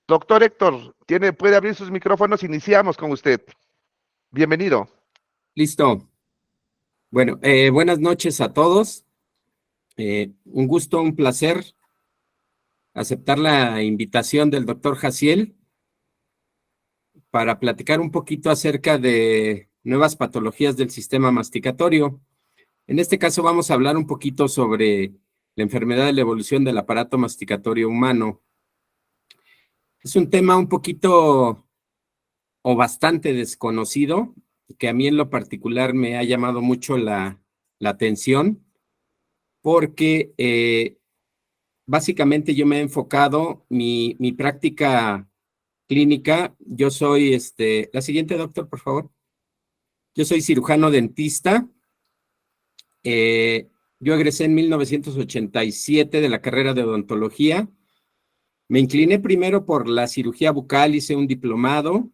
Doctor Héctor, puede abrir sus micrófonos, iniciamos con usted. Bienvenido. Listo. Bueno, buenas noches a todos. Un gusto, un placer aceptar la invitación del doctor Jaciel para platicar un poquito acerca de nuevas patologías del sistema masticatorio. En este caso vamos a hablar un poquito sobre la enfermedad de la evolución del aparato masticatorio humano. Es un tema un poquito o bastante desconocido, que a mí en lo particular me ha llamado mucho la atención, porque básicamente yo me he enfocado mi práctica clínica. Yo soy, la siguiente, doctor, por favor. Yo soy cirujano dentista. Yo egresé en 1987 de la carrera de odontología. Me incliné primero por la cirugía bucal, hice un diplomado,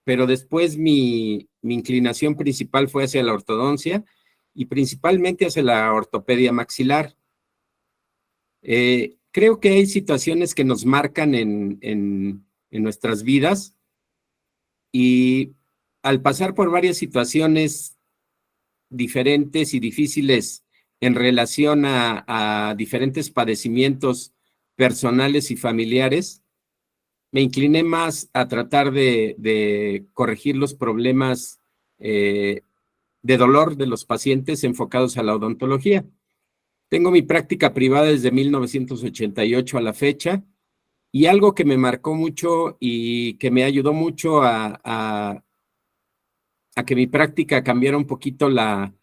pero después mi inclinación principal fue hacia la ortodoncia y principalmente hacia la ortopedia maxilar. Creo que hay situaciones que nos marcan en nuestras vidas, y al pasar por varias situaciones diferentes y difíciles en relación a diferentes padecimientos personales y familiares, me incliné más a tratar de corregir los problemas de dolor de los pacientes enfocados a la odontología. Tengo mi práctica privada desde 1988 a la fecha, y algo que me marcó mucho y que me ayudó mucho a que mi práctica cambiara un poquito la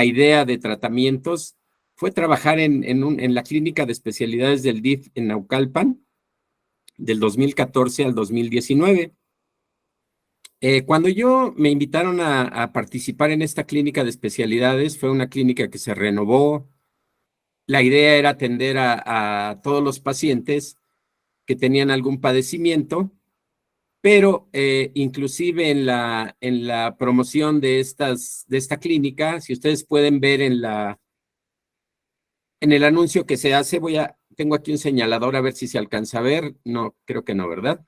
idea de tratamientos fue trabajar en la clínica de especialidades del DIF en Naucalpan, del 2014 al 2019. Cuando me invitaron a participar en esta clínica de especialidades, fue una clínica que se renovó. La idea era atender a todos los pacientes que tenían algún padecimiento, pero inclusive en la promoción de esta clínica, si ustedes pueden ver en el anuncio que se hace, tengo aquí un señalador a ver si se alcanza a ver. No, creo que no, ¿verdad?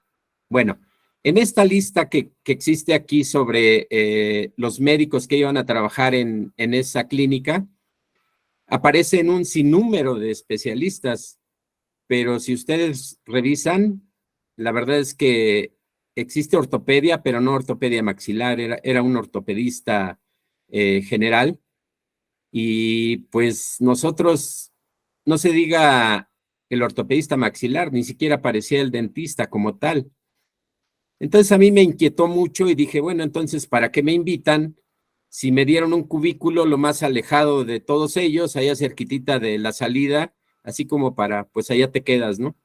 Bueno, en esta lista que existe aquí sobre los médicos que iban a trabajar en esa clínica, aparecen un sinnúmero de especialistas, pero si ustedes revisan, la verdad es que existe ortopedia, pero no ortopedia maxilar, era un ortopedista general, y pues nosotros, no se diga el ortopedista maxilar, ni siquiera parecía el dentista como tal. Entonces a mí me inquietó mucho y dije, bueno, entonces, ¿para qué me invitan si me dieron un cubículo lo más alejado de todos ellos, allá cerquitita de la salida, así como para, pues allá te quedas, ¿no?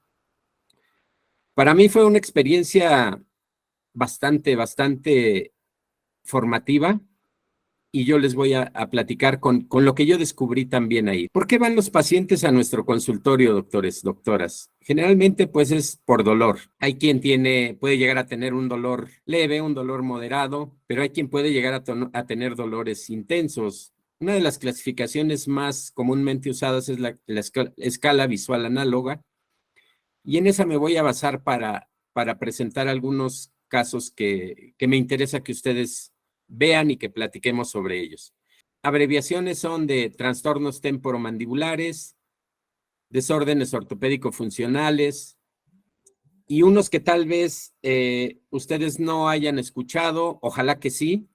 Para mí fue una experiencia bastante formativa, y yo les voy a platicar con lo que yo descubrí también ahí. ¿Por qué van los pacientes a nuestro consultorio, doctores, doctoras? Generalmente, pues, es por dolor. Hay quien puede llegar a tener un dolor leve, un dolor moderado, pero hay quien puede llegar a tener dolores intensos. Una de las clasificaciones más comúnmente usadas es la escala visual análoga, y en esa me voy a basar para presentar algunos casos que me interesa que ustedes vean y que platiquemos sobre ellos. Abreviaciones son de trastornos temporomandibulares, desórdenes ortopédico-funcionales, y unos que tal vez ustedes no hayan escuchado, ojalá que sí,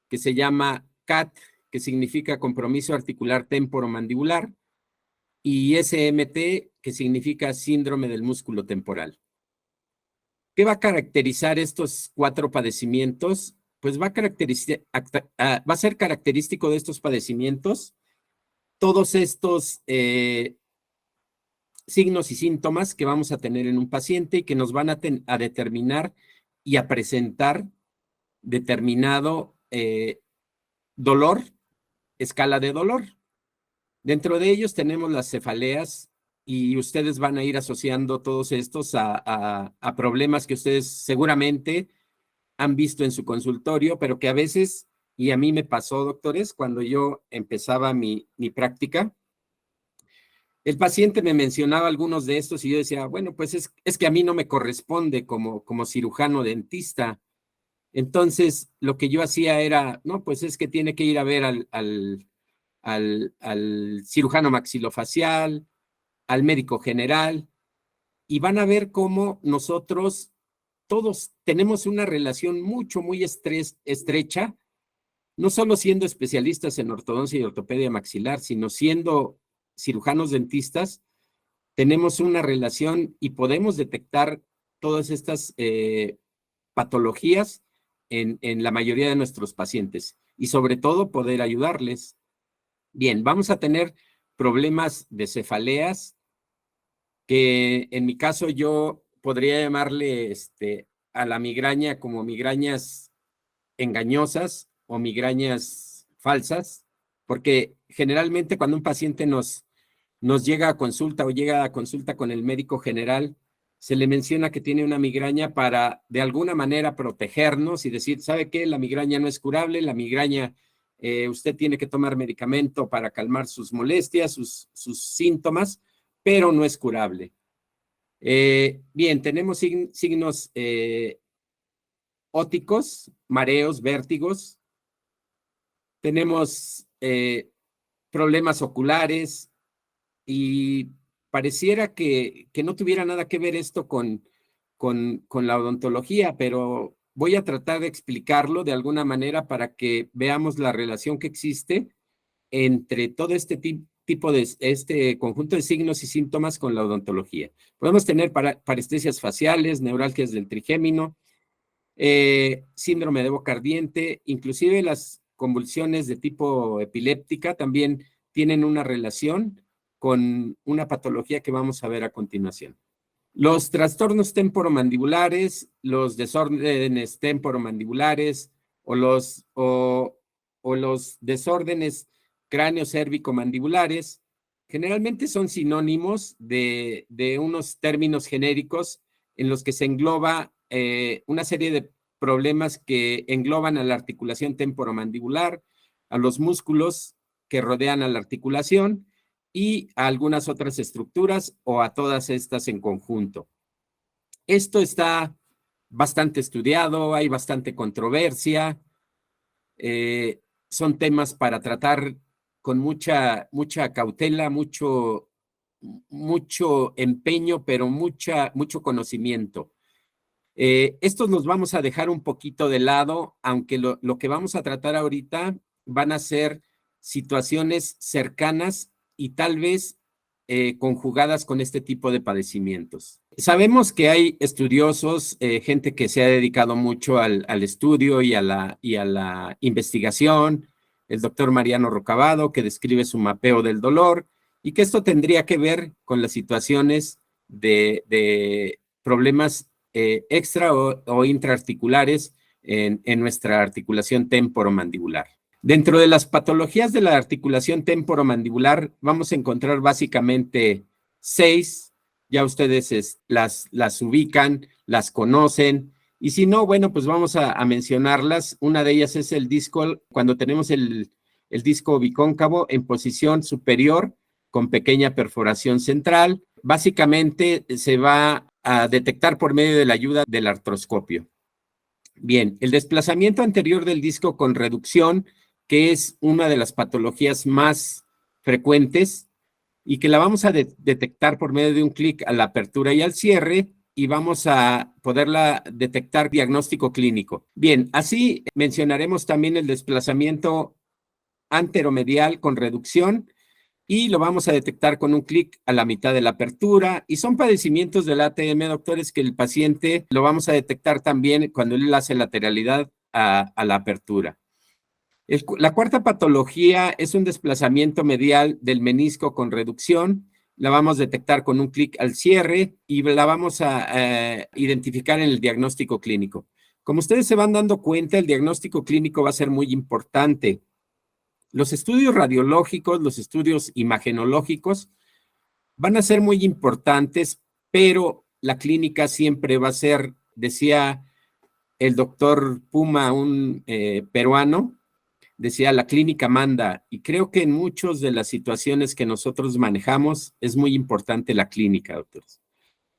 que se llama CAT, que significa compromiso articular temporomandibular, y SMT, que significa síndrome del músculo temporal. ¿Qué va a caracterizar estos 4 padecimientos? Pues va a ser característico de estos padecimientos todos estos signos y síntomas que vamos a tener en un paciente y que nos van a determinar y a presentar determinado dolor, escala de dolor. Dentro de ellos tenemos las cefaleas, y ustedes van a ir asociando todos estos a problemas que ustedes seguramente han visto en su consultorio, pero que a veces, y a mí me pasó, doctores, cuando yo empezaba mi práctica, el paciente me mencionaba algunos de estos y yo decía, bueno, pues es que a mí no me corresponde como cirujano dentista. Entonces, lo que yo hacía era, no, pues es que tiene que ir a ver al cirujano maxilofacial, al médico general, y van a ver cómo nosotros todos tenemos una relación muy estrecha, no solo siendo especialistas en ortodoncia y ortopedia maxilar, sino siendo cirujanos dentistas, tenemos una relación y podemos detectar todas estas patologías en la mayoría de nuestros pacientes y sobre todo poder ayudarles. Bien, vamos a tener problemas de cefaleas que en mi caso yo podría llamarle a la migraña como migrañas engañosas o migrañas falsas, porque generalmente cuando un paciente nos llega a consulta o llega a consulta con el médico general, se le menciona que tiene una migraña para de alguna manera protegernos y decir, ¿sabe qué? La migraña no es curable, la migraña, usted tiene que tomar medicamento para calmar sus molestias, sus síntomas, pero no es curable. Bien, tenemos signos ópticos, mareos, vértigos, tenemos problemas oculares y pareciera que no tuviera nada que ver esto con la odontología, pero voy a tratar de explicarlo de alguna manera para que veamos la relación que existe entre todo este tipo de este conjunto de signos y síntomas con la odontología. Podemos tener parestesias faciales, neuralgias del trigémino, síndrome de boca ardiente, inclusive las convulsiones de tipo epiléptica también tienen una relación con una patología que vamos a ver a continuación. Los trastornos temporomandibulares, los desórdenes temporomandibulares o los desórdenes cráneo-cérvico-mandibulares generalmente son sinónimos de unos términos genéricos en los que se engloba una serie de problemas que engloban a la articulación temporomandibular, a los músculos que rodean a la articulación y a algunas otras estructuras o a todas estas en conjunto. Esto está bastante estudiado, hay bastante controversia, son temas para tratar con mucha cautela, mucho empeño, pero mucho conocimiento. Estos los vamos a dejar un poquito de lado, aunque lo que vamos a tratar ahorita van a ser situaciones cercanas y tal vez conjugadas con este tipo de padecimientos. Sabemos que hay estudiosos, gente que se ha dedicado mucho al estudio y a la investigación, el doctor Mariano Rocabado, que describe su mapeo del dolor, y que esto tendría que ver con las situaciones de problemas extra o intraarticulares en nuestra articulación temporomandibular. Dentro de las patologías de la articulación temporomandibular vamos a encontrar básicamente 6, ya ustedes las ubican, las conocen, y si no, bueno, pues vamos a mencionarlas. Una de ellas es el disco, cuando tenemos el disco bicóncavo en posición superior con pequeña perforación central. Básicamente se va a detectar por medio de la ayuda del artroscopio. Bien, el desplazamiento anterior del disco con reducción, que es una de las patologías más frecuentes y que la vamos a detectar por medio de un clic a la apertura y al cierre, y vamos a poderla detectar diagnóstico clínico. Bien, así mencionaremos también el desplazamiento anteromedial con reducción, y lo vamos a detectar con un clic a la mitad de la apertura, y son padecimientos del ATM, doctores, que el paciente lo vamos a detectar también cuando él hace lateralidad a la apertura. La cuarta patología es un desplazamiento medial del menisco con reducción. La vamos a detectar con un clic al cierre y la vamos a identificar en el diagnóstico clínico. Como ustedes se van dando cuenta, el diagnóstico clínico va a ser muy importante. Los estudios radiológicos, los estudios imagenológicos van a ser muy importantes, pero la clínica siempre va a ser, decía el doctor Puma, un peruano, decía, la clínica manda, y creo que en muchas de las situaciones que nosotros manejamos es muy importante la clínica, doctores.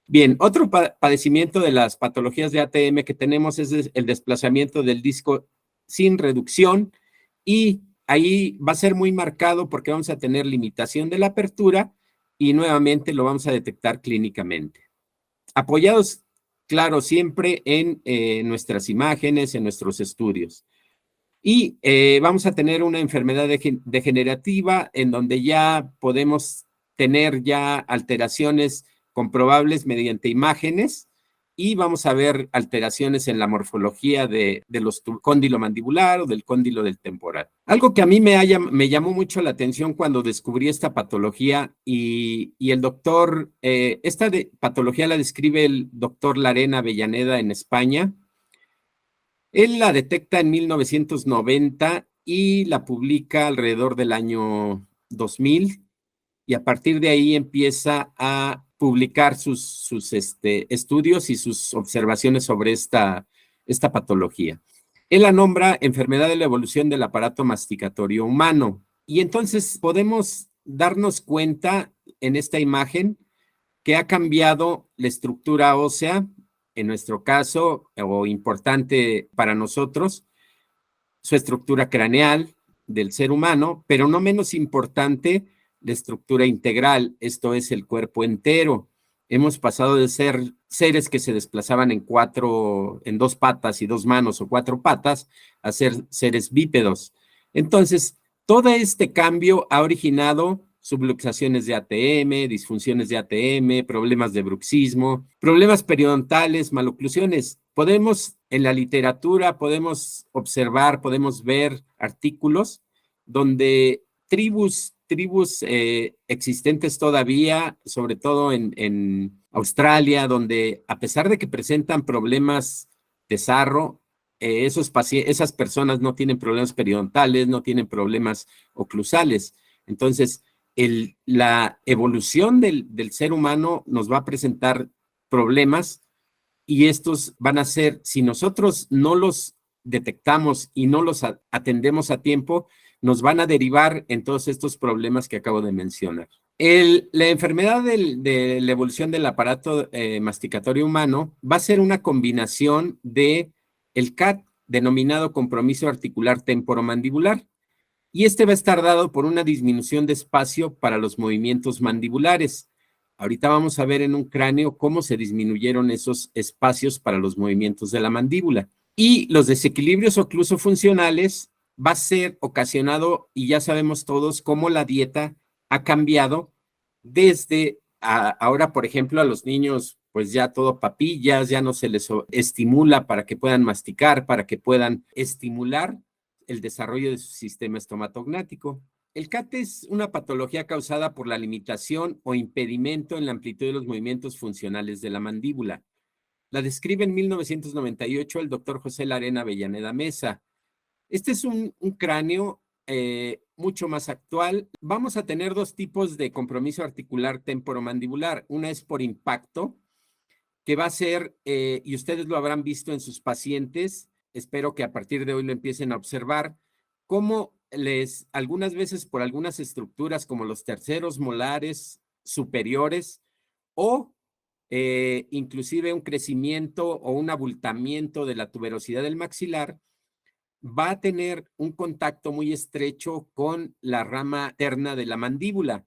Bien, otro padecimiento de las patologías de ATM que tenemos es el desplazamiento del disco sin reducción, y ahí va a ser muy marcado porque vamos a tener limitación de la apertura y nuevamente lo vamos a detectar clínicamente. Apoyados, claro, siempre en nuestras imágenes, en nuestros estudios. Y vamos a tener una enfermedad degenerativa en donde ya podemos tener ya alteraciones comprobables mediante imágenes, y vamos a ver alteraciones en la morfología de los cóndilo mandibular o del cóndilo del temporal. Algo que a mí me llamó mucho la atención cuando descubrí esta patología, y el doctor, esta patología la describe el doctor Larena Avellaneda en España. Él la detecta en 1990 y la publica alrededor del año 2000, y a partir de ahí empieza a publicar sus estudios y sus observaciones sobre esta patología. Él la nombra enfermedad de la evolución del aparato masticatorio humano. Y entonces podemos darnos cuenta en esta imagen que ha cambiado la estructura ósea, en nuestro caso, o importante para nosotros, su estructura craneal del ser humano, pero no menos importante, la estructura integral, esto es el cuerpo entero. Hemos pasado de ser seres que se desplazaban en dos patas y dos manos o cuatro patas, a ser seres bípedos. Entonces, todo este cambio ha originado subluxaciones de ATM, disfunciones de ATM, problemas de bruxismo, problemas periodontales, maloclusiones. Podemos, en la literatura, podemos observar, podemos ver artículos donde tribus existentes todavía, sobre todo en Australia, donde a pesar de que presentan problemas de sarro, esas personas no tienen problemas periodontales, no tienen problemas oclusales. Entonces, la evolución del ser humano nos va a presentar problemas, y estos van a ser, si nosotros no los detectamos y no los atendemos a tiempo, nos van a derivar en todos estos problemas que acabo de mencionar. La enfermedad de la evolución del aparato masticatorio humano va a ser una combinación de el CAT, denominado compromiso articular temporomandibular, y este va a estar dado por una disminución de espacio para los movimientos mandibulares. Ahorita vamos a ver en un cráneo cómo se disminuyeron esos espacios para los movimientos de la mandíbula. Y los desequilibrios oclusofuncionales va a ser ocasionado, y ya sabemos todos cómo la dieta ha cambiado desde ahora, por ejemplo, a los niños, pues ya todo papillas, ya no se les estimula para que puedan masticar, para que puedan estimular el desarrollo de su sistema estomatognático. El CAT es una patología causada por la limitación o impedimento en la amplitud de los movimientos funcionales de la mandíbula. La describe en 1998 el doctor José Larena Avellaneda Mesa. Este es un cráneo mucho más actual. Vamos a tener dos tipos de compromiso articular temporomandibular. Una es por impacto, que va a ser, y ustedes lo habrán visto en sus pacientes, espero que a partir de hoy lo empiecen a observar, cómo algunas veces por algunas estructuras como los terceros molares superiores, o inclusive un crecimiento o un abultamiento de la tuberosidad del maxilar, va a tener un contacto muy estrecho con la rama terna de la mandíbula.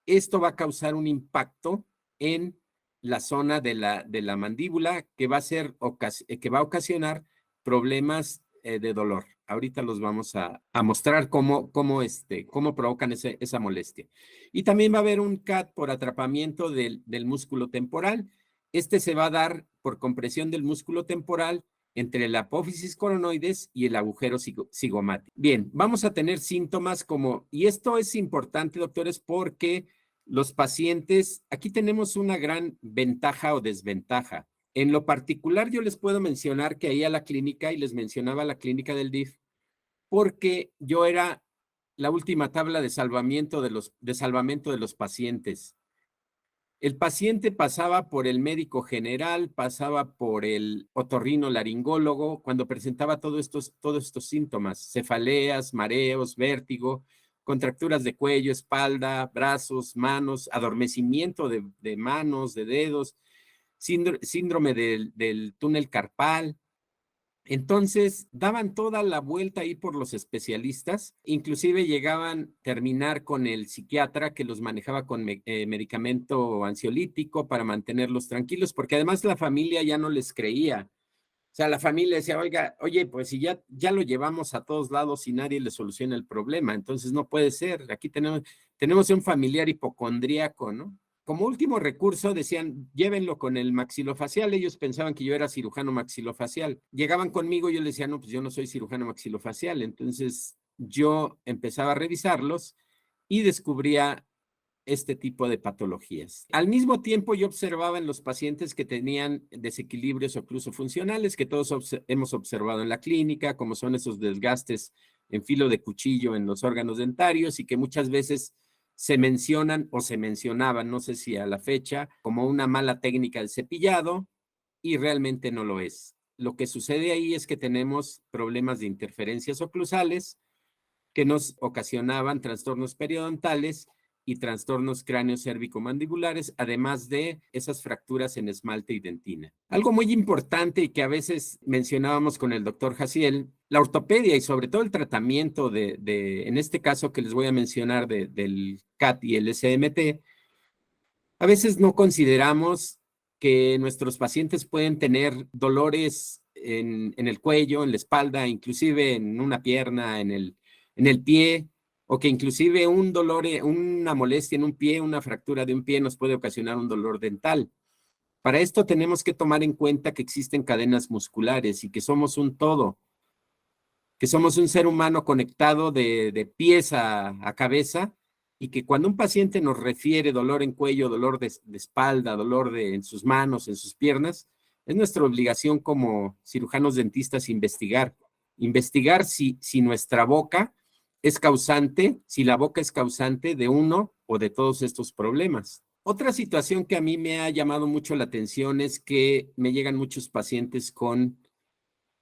Esto va a causar un impacto en la zona de la mandíbula que va a ocasionar problemas de dolor. Ahorita los vamos a mostrar cómo provocan esa molestia. Y también va a haber un CAT por atrapamiento del músculo temporal. Este se va a dar por compresión del músculo temporal entre la apófisis coronoides y el agujero cigomático. Bien, vamos a tener síntomas y esto es importante, doctores, porque los pacientes, aquí tenemos una gran ventaja o desventaja. En lo particular, yo les puedo mencionar que ahí a la clínica, y les mencionaba la clínica del DIF, porque yo era la última tabla de salvamento de los pacientes. El paciente pasaba por el médico general, pasaba por el otorrinolaringólogo cuando presentaba todos estos síntomas: cefaleas, mareos, vértigo, contracturas de cuello, espalda, brazos, manos, adormecimiento de manos, de dedos, síndrome del túnel carpal. Entonces, daban toda la vuelta ahí por los especialistas, inclusive llegaban a terminar con el psiquiatra que los manejaba con medicamento ansiolítico para mantenerlos tranquilos, porque además la familia ya no les creía. O sea, la familia decía, oiga, oye, pues si ya lo llevamos a todos lados y nadie le soluciona el problema, entonces no puede ser. Aquí tenemos un familiar hipocondríaco, ¿no? Como último recurso decían, llévenlo con el maxilofacial. Ellos pensaban que yo era cirujano maxilofacial. Llegaban conmigo y yo les decía, no, pues yo no soy cirujano maxilofacial. Entonces yo empezaba a revisarlos y descubría este tipo de patologías. Al mismo tiempo, yo observaba en los pacientes que tenían desequilibrios oclusofuncionales, que todos hemos observado en la clínica, como son esos desgastes en filo de cuchillo en los órganos dentarios y que muchas veces se mencionan o se mencionaban, no sé si a la fecha, como una mala técnica de cepillado, y realmente no lo es. Lo que sucede ahí es que tenemos problemas de interferencias oclusales que nos ocasionaban trastornos periodontales y trastornos cráneo-cérvico-mandibulares, además de esas fracturas en esmalte y dentina. Algo muy importante y que a veces mencionábamos con el doctor Jaciel, la ortopedia y sobre todo el tratamiento en este caso que les voy a mencionar del CAT y el SMT, a veces no consideramos que nuestros pacientes pueden tener dolores en el cuello, en la espalda, inclusive en una pierna, en el pie, o que inclusive un dolor, una molestia en un pie, una fractura de un pie nos puede ocasionar un dolor dental. Para esto tenemos que tomar en cuenta que existen cadenas musculares y que somos un todo, que somos un ser humano conectado de pies a cabeza, y que cuando un paciente nos refiere dolor en cuello, dolor de espalda, dolor en sus manos, en sus piernas, es nuestra obligación como cirujanos dentistas investigar si nuestra boca es causante, si la boca es causante de uno o de todos estos problemas. Otra situación que a mí me ha llamado mucho la atención es que me llegan muchos pacientes con,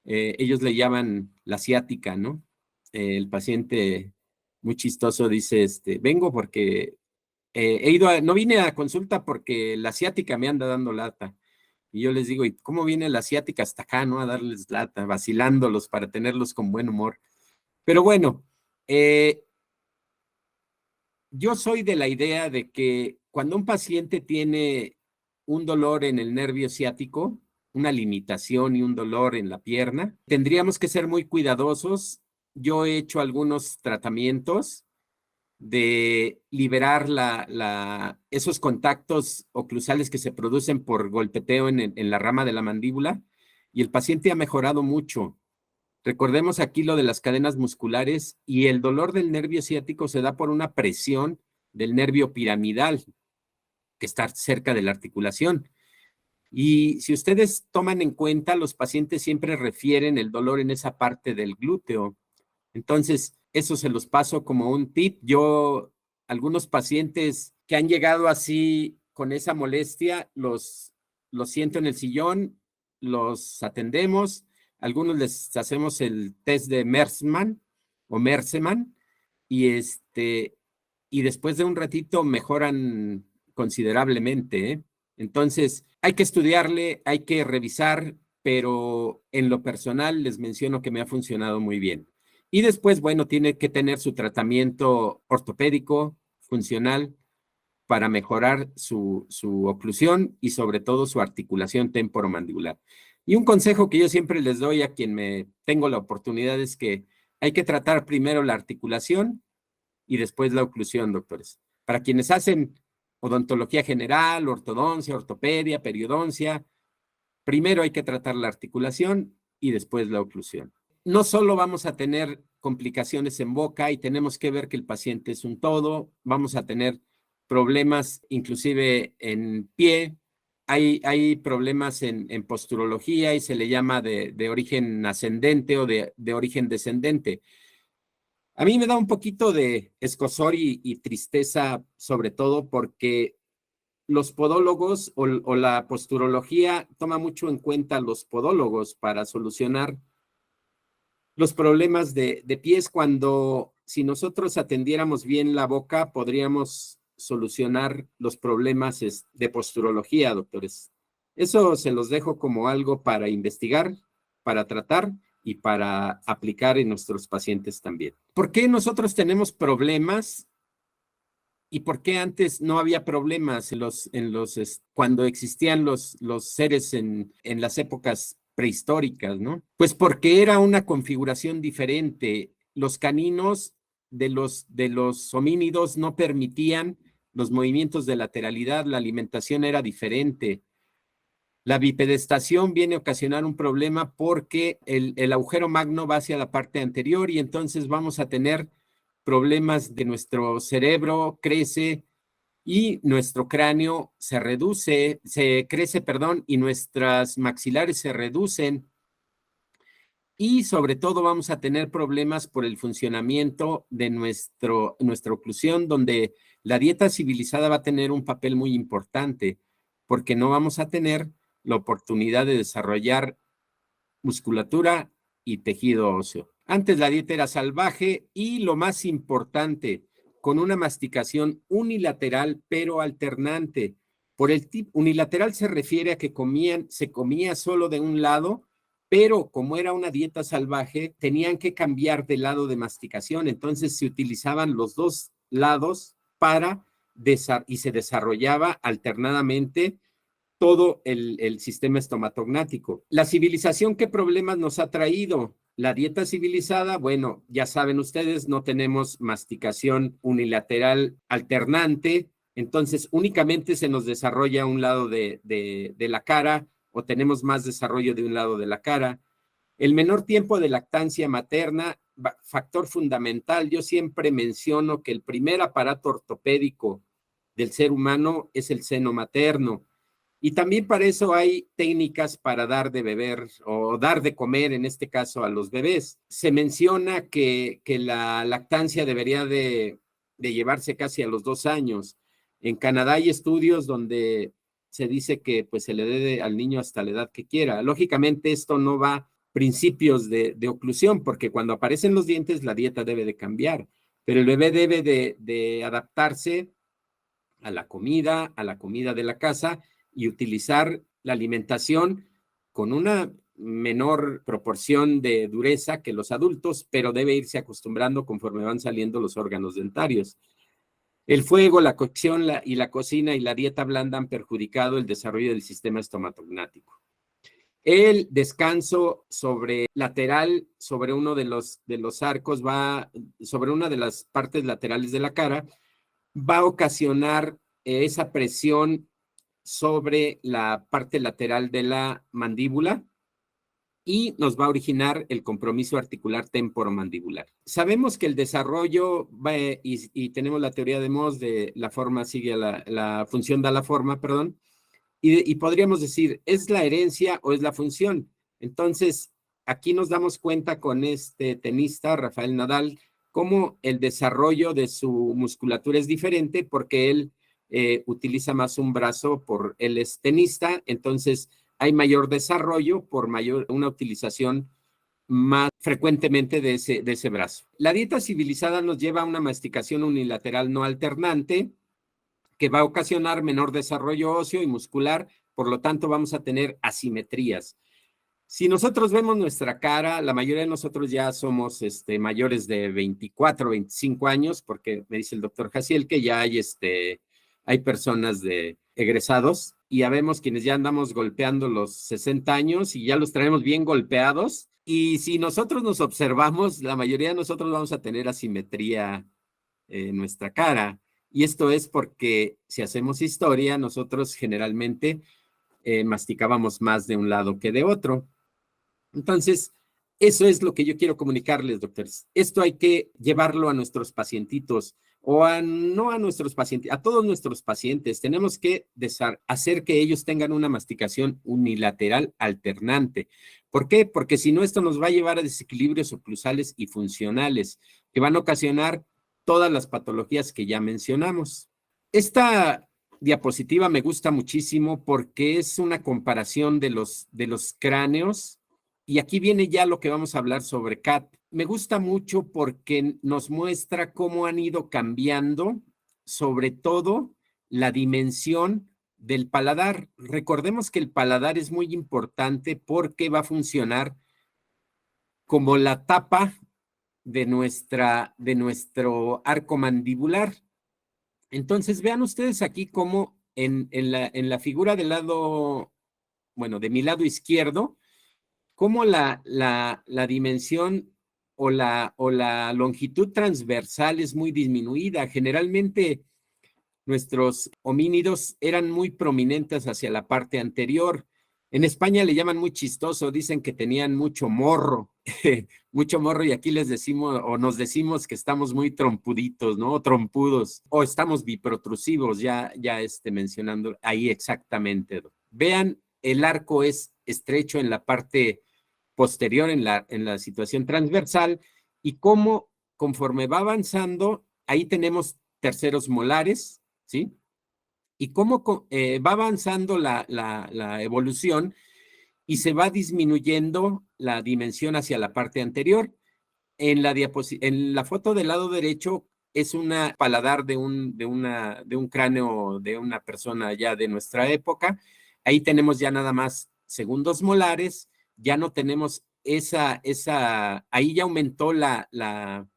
ellos le llaman la ciática, ¿no? El paciente muy chistoso dice, vengo porque no vine a consulta porque la ciática me anda dando lata. Y yo les digo, ¿y cómo viene la ciática hasta acá, no? A darles lata, vacilándolos para tenerlos con buen humor. Pero bueno, yo soy de la idea de que cuando un paciente tiene un dolor en el nervio ciático, una limitación y un dolor en la pierna, tendríamos que ser muy cuidadosos. Yo he hecho algunos tratamientos de liberar esos contactos oclusales que se producen por golpeteo en la rama de la mandíbula, y el paciente ha mejorado mucho. Recordemos aquí lo de las cadenas musculares, y el dolor del nervio ciático se da por una presión del nervio piramidal que está cerca de la articulación. Y si ustedes toman en cuenta, los pacientes siempre refieren el dolor en esa parte del glúteo. Entonces, eso se los paso como un tip. Yo, algunos pacientes que han llegado así con esa molestia, los siento en el sillón, los atendemos. Algunos les hacemos el test de Mersmann o Mersemann, y y después de un ratito mejoran considerablemente, ¿eh? Entonces, hay que estudiarle, hay que revisar, pero en lo personal les menciono que me ha funcionado muy bien. Y después, bueno, tiene que tener su tratamiento ortopédico, funcional, para mejorar su oclusión y sobre todo su articulación temporomandibular. Y un consejo que yo siempre les doy a quien tengo la oportunidad es que hay que tratar primero la articulación y después la oclusión, doctores. Para quienes hacen odontología general, ortodoncia, ortopedia, periodoncia, primero hay que tratar la articulación y después la oclusión. No solo vamos a tener complicaciones en boca y tenemos que ver que el paciente es un todo, vamos a tener problemas inclusive en pie, hay problemas en posturología y se le llama de origen ascendente o de origen descendente. A mí me da un poquito de escozor y tristeza, sobre todo porque los podólogos o la posturología toma mucho en cuenta los podólogos para solucionar los problemas de pies, cuando si nosotros atendiéramos bien la boca, podríamos solucionar los problemas de posturología, doctores. Eso se los dejo como algo para investigar, para tratar y para aplicar en nuestros pacientes también. ¿Por qué nosotros tenemos problemas? ¿Y por qué antes no había problemas cuando existían los seres en las épocas prehistóricas, ¿no? Pues porque era una configuración diferente. Los caninos de los homínidos no permitían los movimientos de lateralidad, la alimentación era diferente. La bipedestación viene a ocasionar un problema porque el agujero magno va hacia la parte anterior y entonces vamos a tener problemas de nuestro cerebro, crece y nuestro cráneo crece, perdón, y nuestras maxilares se reducen. Y sobre todo vamos a tener problemas por el funcionamiento de nuestra oclusión, donde la dieta civilizada va a tener un papel muy importante, porque no vamos a tener la oportunidad de desarrollar musculatura y tejido óseo. Antes la dieta era salvaje y lo más importante, con una masticación unilateral pero alternante. Por el tipo unilateral se refiere a que se comía solo de un lado, pero como era una dieta salvaje, tenían que cambiar de lado de masticación, entonces se utilizaban los dos lados y se desarrollaba alternadamente todo el sistema estomatognático. La civilización, ¿qué problemas nos ha traído? La dieta civilizada, bueno, ya saben ustedes, no tenemos masticación unilateral alternante, entonces únicamente se nos desarrolla un lado de la cara o tenemos más desarrollo de un lado de la cara. El menor tiempo de lactancia materna, factor fundamental. Yo siempre menciono que el primer aparato ortopédico del ser humano es el seno materno. Y también para eso hay técnicas para dar de beber o dar de comer, en este caso, a los bebés. Se menciona que la lactancia debería de llevarse casi a los 2 años. En Canadá hay estudios donde se dice que pues, se le dé al niño hasta la edad que quiera. Lógicamente esto no va a principios de oclusión, porque cuando aparecen los dientes la dieta debe de cambiar, pero el bebé debe de adaptarse a la comida de la casa y utilizar la alimentación con una menor proporción de dureza que los adultos, pero debe irse acostumbrando conforme van saliendo los órganos dentarios. El fuego, la cocción y la cocina y la dieta blanda han perjudicado el desarrollo del sistema estomatognático. El descanso lateral sobre uno de los arcos sobre una de las partes laterales de la cara, va a ocasionar esa presión sobre la parte lateral de la mandíbula y nos va a originar el compromiso articular temporomandibular. Sabemos que el desarrollo y tenemos la teoría de Mohs de la forma sigue la función da la forma, perdón, y podríamos decir, ¿es la herencia o es la función? Entonces, aquí nos damos cuenta con este tenista, Rafael Nadal, cómo el desarrollo de su musculatura es diferente porque él utiliza más un brazo él es tenista, entonces hay mayor desarrollo por una utilización más frecuentemente de ese brazo. La dieta civilizada nos lleva a una masticación unilateral no alternante que va a ocasionar menor desarrollo óseo y muscular, por lo tanto vamos a tener asimetrías. Si nosotros vemos nuestra cara, la mayoría de nosotros ya somos mayores de 24, 25 años, porque me dice el doctor Jaciel que ya hay personas egresados y ya vemos quienes ya andamos golpeando los 60 años y ya los traemos bien golpeados. Y si nosotros nos observamos, la mayoría de nosotros vamos a tener asimetría en nuestra cara. Y esto es porque si hacemos historia, nosotros generalmente masticábamos más de un lado que de otro. Entonces, eso es lo que yo quiero comunicarles, doctores. Esto hay que llevarlo a nuestros pacientitos o no a nuestros pacientes, a todos nuestros pacientes. Tenemos que hacer que ellos tengan una masticación unilateral alternante. ¿Por qué? Porque si no, esto nos va a llevar a desequilibrios oclusales y funcionales que van a ocasionar todas las patologías que ya mencionamos. Esta diapositiva me gusta muchísimo porque es una comparación de los cráneos, y aquí viene ya lo que vamos a hablar sobre CAT. Me gusta mucho porque nos muestra cómo han ido cambiando, sobre todo la dimensión del paladar. Recordemos que el paladar es muy importante porque va a funcionar como la tapa de nuestro arco mandibular. Entonces, vean ustedes aquí cómo en la figura del lado, bueno, de mi lado izquierdo, cómo la dimensión o la longitud transversal es muy disminuida. Generalmente nuestros homínidos eran muy prominentes hacia la parte anterior. En España le llaman muy chistoso, dicen que tenían mucho morro, mucho morro, y aquí les decimos, o nos decimos que estamos muy trompuditos, ¿no? O trompudos, o estamos biprotrusivos, ya mencionando ahí exactamente. Vean, el arco es estrecho en la parte posterior, en la situación transversal, y cómo conforme va avanzando, ahí tenemos terceros molares, ¿sí? Y cómo va avanzando la evolución y se va disminuyendo la dimensión hacia la parte anterior. En la foto del lado derecho es una paladar de un cráneo de una persona ya de nuestra época. Ahí tenemos ya nada más segundos molares, ya no tenemos ahí ya aumentó la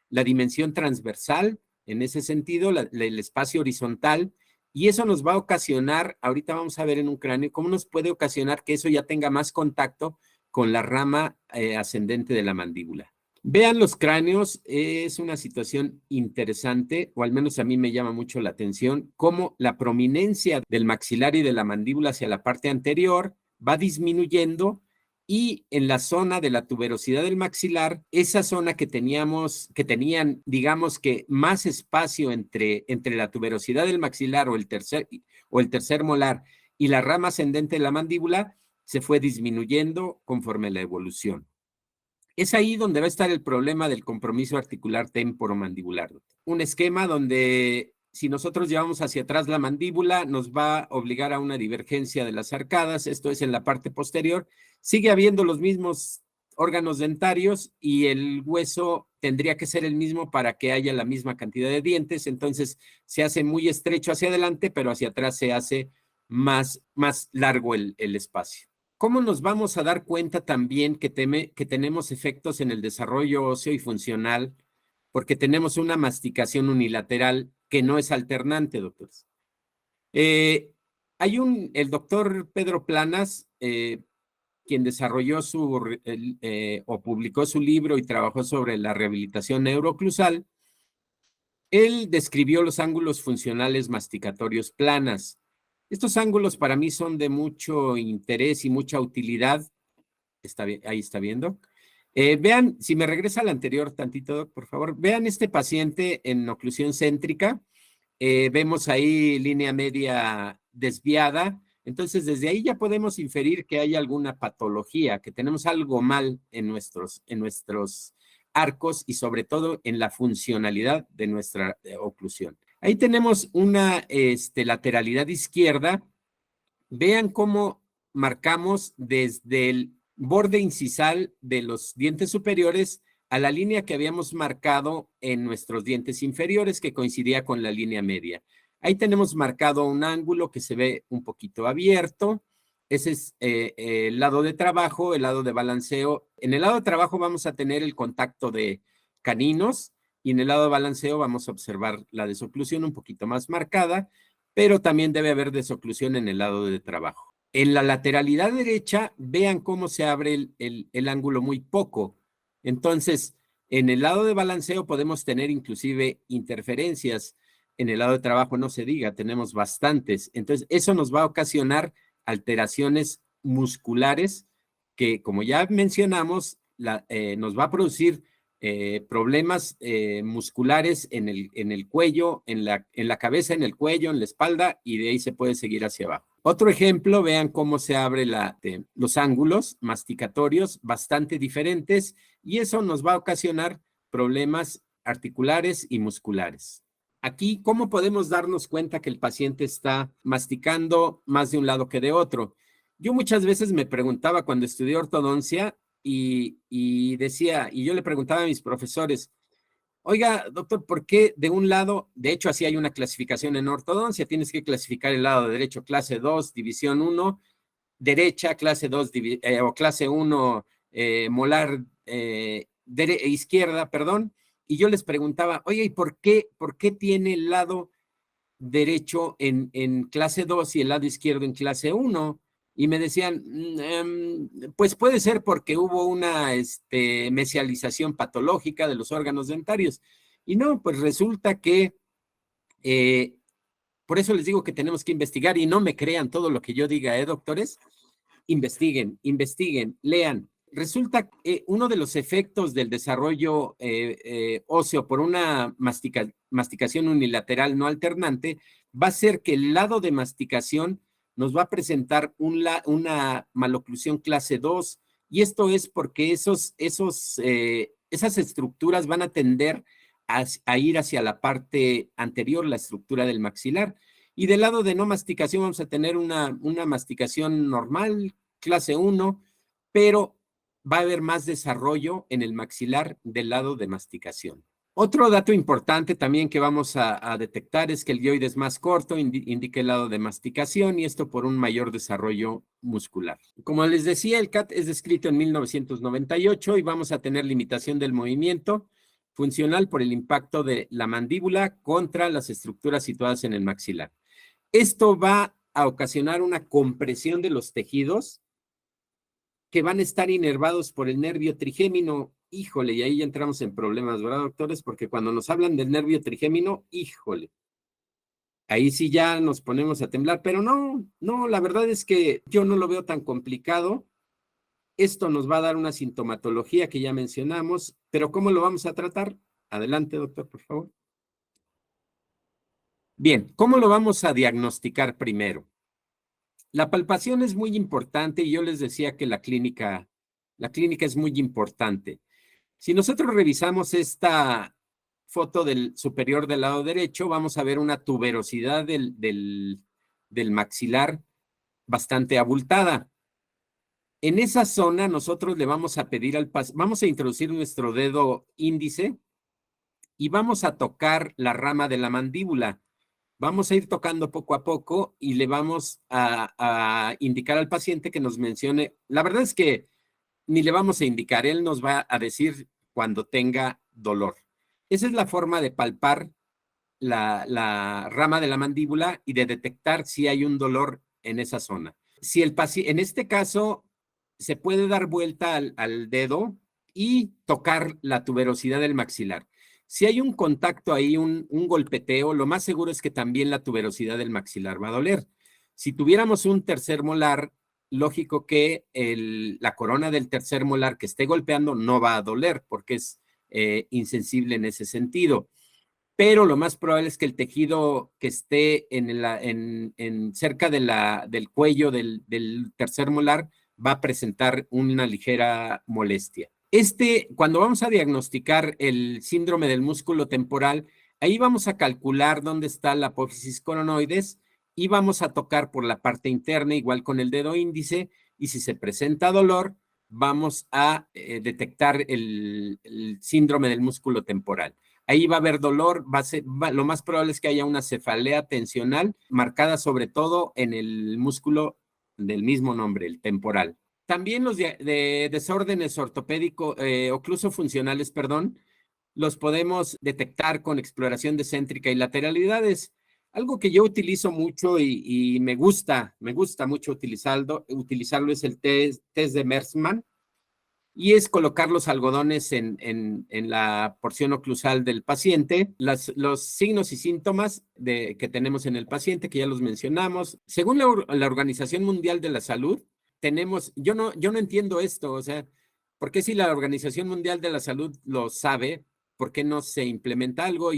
dimensión transversal, en ese sentido, el espacio horizontal, y eso nos va a ocasionar, ahorita vamos a ver en un cráneo, cómo nos puede ocasionar que eso ya tenga más contacto con la rama ascendente de la mandíbula. Vean los cráneos, es una situación interesante, o al menos a mí me llama mucho la atención, cómo la prominencia del maxilar y de la mandíbula hacia la parte anterior va disminuyendo, y en la zona de la tuberosidad del maxilar, esa zona que tenían, digamos que más espacio entre la tuberosidad del maxilar o el tercer molar y la rama ascendente de la mandíbula, se fue disminuyendo conforme la evolución. Es ahí donde va a estar el problema del compromiso articular temporomandibular. Un esquema donde si nosotros llevamos hacia atrás la mandíbula, nos va a obligar a una divergencia de las arcadas, esto es en la parte posterior. Sigue habiendo los mismos órganos dentarios y el hueso tendría que ser el mismo para que haya la misma cantidad de dientes, entonces se hace muy estrecho hacia adelante, pero hacia atrás se hace más largo el espacio. ¿Cómo nos vamos a dar cuenta también que tenemos efectos en el desarrollo óseo y funcional? Porque tenemos una masticación unilateral que no es alternante, doctores. El doctor Pedro Planas, quien desarrolló o publicó su libro y trabajó sobre la rehabilitación neurooclusal, él describió los ángulos funcionales masticatorios planas. Estos ángulos para mí son de mucho interés y mucha utilidad. Ahí está viendo. Vean, si me regresa al anterior tantito, por favor, vean este paciente en oclusión céntrica. Vemos ahí línea media desviada. Entonces, desde ahí ya podemos inferir que hay alguna patología, que tenemos algo mal en nuestros arcos y sobre todo en la funcionalidad de nuestra oclusión. Ahí tenemos una lateralidad izquierda. Vean cómo marcamos desde el borde incisal de los dientes superiores a la línea que habíamos marcado en nuestros dientes inferiores, que coincidía con la línea media. Ahí tenemos marcado un ángulo que se ve un poquito abierto. Ese es el lado de trabajo, el lado de balanceo. En el lado de trabajo vamos a tener el contacto de caninos y en el lado de balanceo vamos a observar la desoclusión un poquito más marcada, pero también debe haber desoclusión en el lado de trabajo. En la lateralidad derecha, vean cómo se abre el ángulo muy poco. Entonces, en el lado de balanceo podemos tener inclusive interferencias. En el lado de trabajo no se diga, tenemos bastantes. Entonces, eso nos va a ocasionar alteraciones musculares que, como ya mencionamos, nos va a producir problemas musculares en el cuello, en la cabeza, en el cuello, en la espalda, y de ahí se puede seguir hacia abajo. Otro ejemplo, vean cómo se abre los ángulos masticatorios bastante diferentes, y eso nos va a ocasionar problemas articulares y musculares. Aquí, ¿cómo podemos darnos cuenta que el paciente está masticando más de un lado que de otro? Yo muchas veces me preguntaba cuando estudié ortodoncia y decía, y yo le preguntaba a mis profesores, oiga, doctor, ¿por qué de un lado, de hecho así hay una clasificación en ortodoncia, tienes que clasificar el lado derecho, clase 2, división 1, derecha, clase 2 o clase 1, molar izquierda, perdón, y yo les preguntaba, oye, ¿y por qué tiene el lado derecho en clase 2 y el lado izquierdo en clase 1? Y me decían, pues puede ser porque hubo una mesialización patológica de los órganos dentarios. Y no, pues resulta que, por eso les digo que tenemos que investigar y no me crean todo lo que yo diga, doctores? Investiguen, investiguen, lean. Resulta que uno de los efectos del desarrollo óseo por una masticación unilateral no alternante va a ser que el lado de masticación nos va a presentar una maloclusión clase 2 y esto es porque esas estructuras van a tender a ir hacia la parte anterior, la estructura del maxilar. Y del lado de no masticación vamos a tener una masticación normal, clase 1, pero va a haber más desarrollo en el maxilar del lado de masticación. Otro dato importante también que vamos a detectar es que el dioide es más corto, indica el lado de masticación y esto por un mayor desarrollo muscular. Como les decía, el CAT es descrito en 1998 y vamos a tener limitación del movimiento funcional por el impacto de la mandíbula contra las estructuras situadas en el maxilar. Esto va a ocasionar una compresión de los tejidos que van a estar inervados por el nervio trigémino. Híjole, y ahí ya entramos en problemas, ¿verdad, doctores? Porque cuando nos hablan del nervio trigémino, híjole, ahí sí ya nos ponemos a temblar, pero no, la verdad es que yo no lo veo tan complicado. Esto nos va a dar una sintomatología que ya mencionamos, pero ¿cómo lo vamos a tratar? Adelante, doctor, por favor. Bien, ¿cómo lo vamos a diagnosticar primero? La palpación es muy importante y yo les decía que la clínica es muy importante. Si nosotros revisamos esta foto del superior del lado derecho, vamos a ver una tuberosidad del maxilar bastante abultada. En esa zona nosotros le vamos a pedir vamos a introducir nuestro dedo índice y vamos a tocar la rama de la mandíbula. Vamos a ir tocando poco a poco y le vamos a indicar al paciente que nos mencione. La verdad es que ni le vamos a indicar, él nos va a decir cuando tenga dolor. Esa es la forma de palpar la rama de la mandíbula y de detectar si hay un dolor en esa zona. Si el paciente, en este caso, se puede dar vuelta al dedo y tocar la tuberosidad del maxilar. Si hay un contacto ahí, un golpeteo, lo más seguro es que también la tuberosidad del maxilar va a doler. Si tuviéramos un tercer molar, lógico que la corona del tercer molar que esté golpeando no va a doler porque es insensible en ese sentido. Pero lo más probable es que el tejido que esté cerca del cuello del tercer molar va a presentar una ligera molestia. Cuando vamos a diagnosticar el síndrome del músculo temporal, ahí vamos a calcular dónde está la apófisis coronoides y vamos a tocar por la parte interna, igual con el dedo índice, y si se presenta dolor, vamos a detectar el síndrome del músculo temporal. Ahí va a haber dolor, lo más probable es que haya una cefalea tensional marcada sobre todo en el músculo del mismo nombre, el temporal. También los de desórdenes ocluso-funcionales, los podemos detectar con exploración de céntrica y lateralidades. Algo que yo utilizo mucho y me gusta mucho utilizarlo es el test de Mersmann, y es colocar los algodones en la porción oclusal del paciente, los signos y síntomas que tenemos en el paciente, que ya los mencionamos. Según la Organización Mundial de la Salud, yo no entiendo esto, o sea, ¿por qué si la Organización Mundial de la Salud lo sabe, por qué no se implementa algo?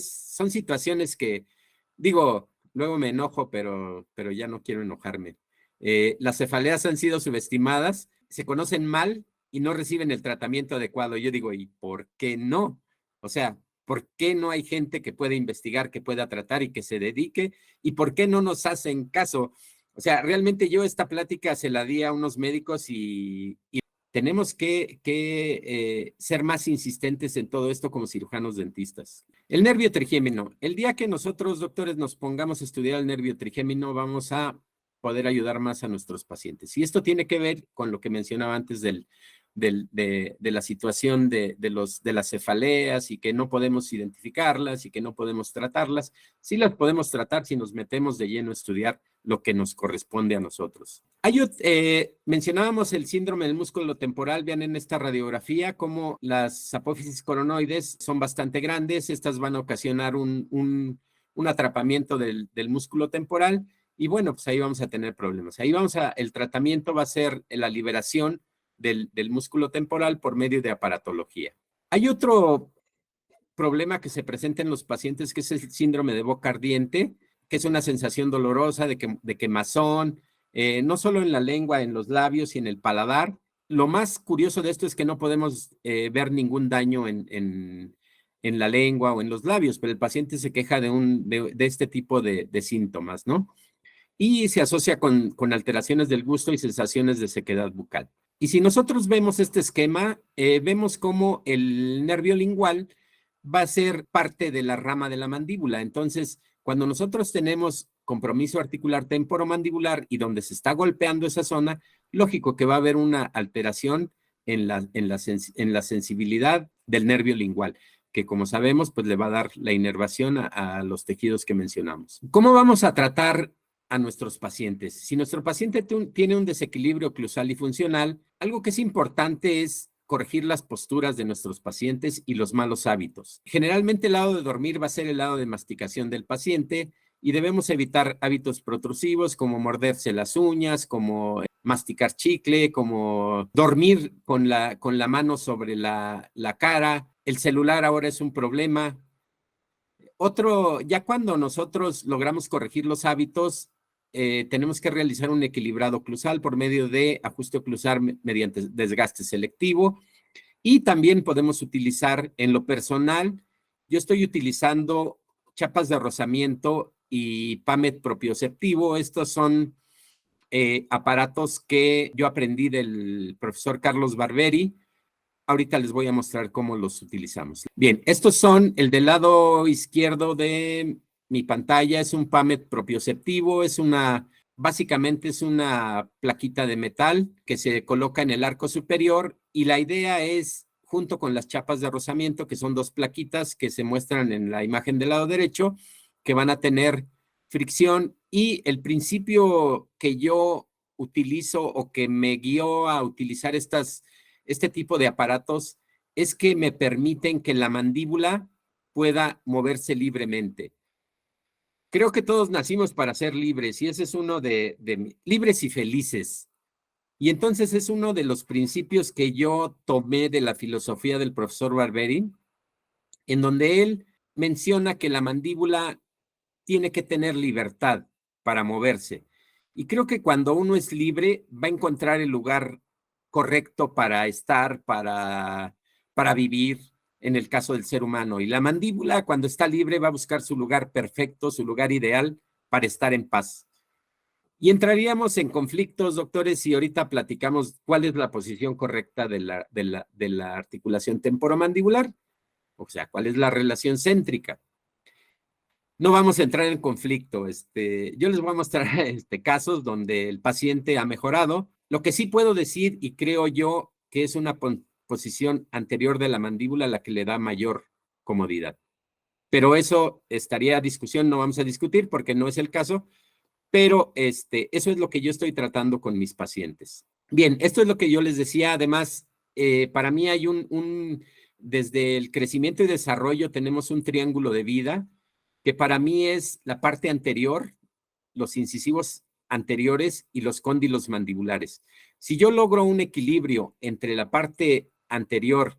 Son situaciones que, digo, luego me enojo, pero ya no quiero enojarme. Las cefaleas han sido subestimadas, se conocen mal y no reciben el tratamiento adecuado. Yo digo, ¿y por qué no? O sea, ¿Por qué no hay gente que pueda investigar, que pueda tratar y que se dedique? ¿Y por qué no nos hacen caso? O sea, realmente yo esta plática se la di a unos médicos y tenemos que ser más insistentes en todo esto como cirujanos dentistas. El nervio trigémino. El día que nosotros, doctores, nos pongamos a estudiar el nervio trigémino, vamos a poder ayudar más a nuestros pacientes. Y esto tiene que ver con lo que mencionaba antes de la situación de las cefaleas y que no podemos identificarlas y que no podemos tratarlas. Sí las podemos tratar si nos metemos de lleno a estudiar lo que nos corresponde a nosotros. Mencionábamos el síndrome del músculo temporal. Vean en esta radiografía cómo las apófisis coronoides son bastante grandes. Estas van a ocasionar un atrapamiento del músculo temporal y bueno, pues ahí vamos a tener problemas. El tratamiento va a ser la liberación del músculo temporal por medio de aparatología. Hay otro problema que se presenta en los pacientes que es el síndrome de boca ardiente, que es una sensación dolorosa de quemazón, no solo en la lengua, en los labios y en el paladar. Lo más curioso de esto es que no podemos ver ningún daño en la lengua o en los labios, pero el paciente se queja de este tipo de síntomas, ¿no? Y se asocia con alteraciones del gusto y sensaciones de sequedad bucal. Y si nosotros vemos este esquema, vemos cómo el nervio lingual va a ser parte de la rama de la mandíbula. Entonces, cuando nosotros tenemos compromiso articular temporomandibular y donde se está golpeando esa zona, lógico que va a haber una alteración en la sensibilidad del nervio lingual, que como sabemos, pues le va a dar la inervación a los tejidos que mencionamos. ¿Cómo vamos a tratar a nuestros pacientes? Si nuestro paciente tiene un desequilibrio oclusal y funcional, algo que es importante es corregir las posturas de nuestros pacientes y los malos hábitos. Generalmente el lado de dormir va a ser el lado de masticación del paciente y debemos evitar hábitos protrusivos como morderse las uñas, como masticar chicle, como dormir con la mano sobre la cara. El celular ahora es un problema. Ya cuando nosotros logramos corregir los hábitos, tenemos que realizar un equilibrado oclusal por medio de ajuste oclusal mediante desgaste selectivo y también podemos utilizar en lo personal, yo estoy utilizando chapas de rozamiento y PAMED propioceptivo. Estos son aparatos que yo aprendí del profesor Carlos Barberi. Ahorita les voy a mostrar cómo los utilizamos. Bien, estos son el del lado izquierdo de mi pantalla, es un PAMED propioceptivo, básicamente es una plaquita de metal que se coloca en el arco superior y la idea es, junto con las chapas de rozamiento, que son dos plaquitas que se muestran en la imagen del lado derecho, que van a tener fricción y el principio que yo utilizo o que me guió a utilizar este tipo de aparatos es que me permiten que la mandíbula pueda moverse libremente. Creo que todos nacimos para ser libres y ese es uno de libres y felices. Y entonces es uno de los principios que yo tomé de la filosofía del profesor Barberi, en donde él menciona que la mandíbula tiene que tener libertad para moverse. Y creo que cuando uno es libre va a encontrar el lugar correcto para estar, para vivir, en el caso del ser humano. Y la mandíbula, cuando está libre, va a buscar su lugar perfecto, su lugar ideal para estar en paz. Y entraríamos en conflictos, doctores, si ahorita platicamos cuál es la posición correcta de la articulación temporomandibular, o sea, cuál es la relación céntrica. No vamos a entrar en conflicto. Yo les voy a mostrar casos donde el paciente ha mejorado. Lo que sí puedo decir, y creo yo, que es una posición anterior de la mandíbula la que le da mayor comodidad. Pero eso estaría a discusión, no vamos a discutir porque no es el caso, pero eso es lo que yo estoy tratando con mis pacientes. Bien, esto es lo que yo les decía. Además, para mí hay desde el crecimiento y desarrollo tenemos un triángulo de vida que para mí es la parte anterior, los incisivos anteriores y los cóndilos mandibulares. Si yo logro un equilibrio entre la parte anterior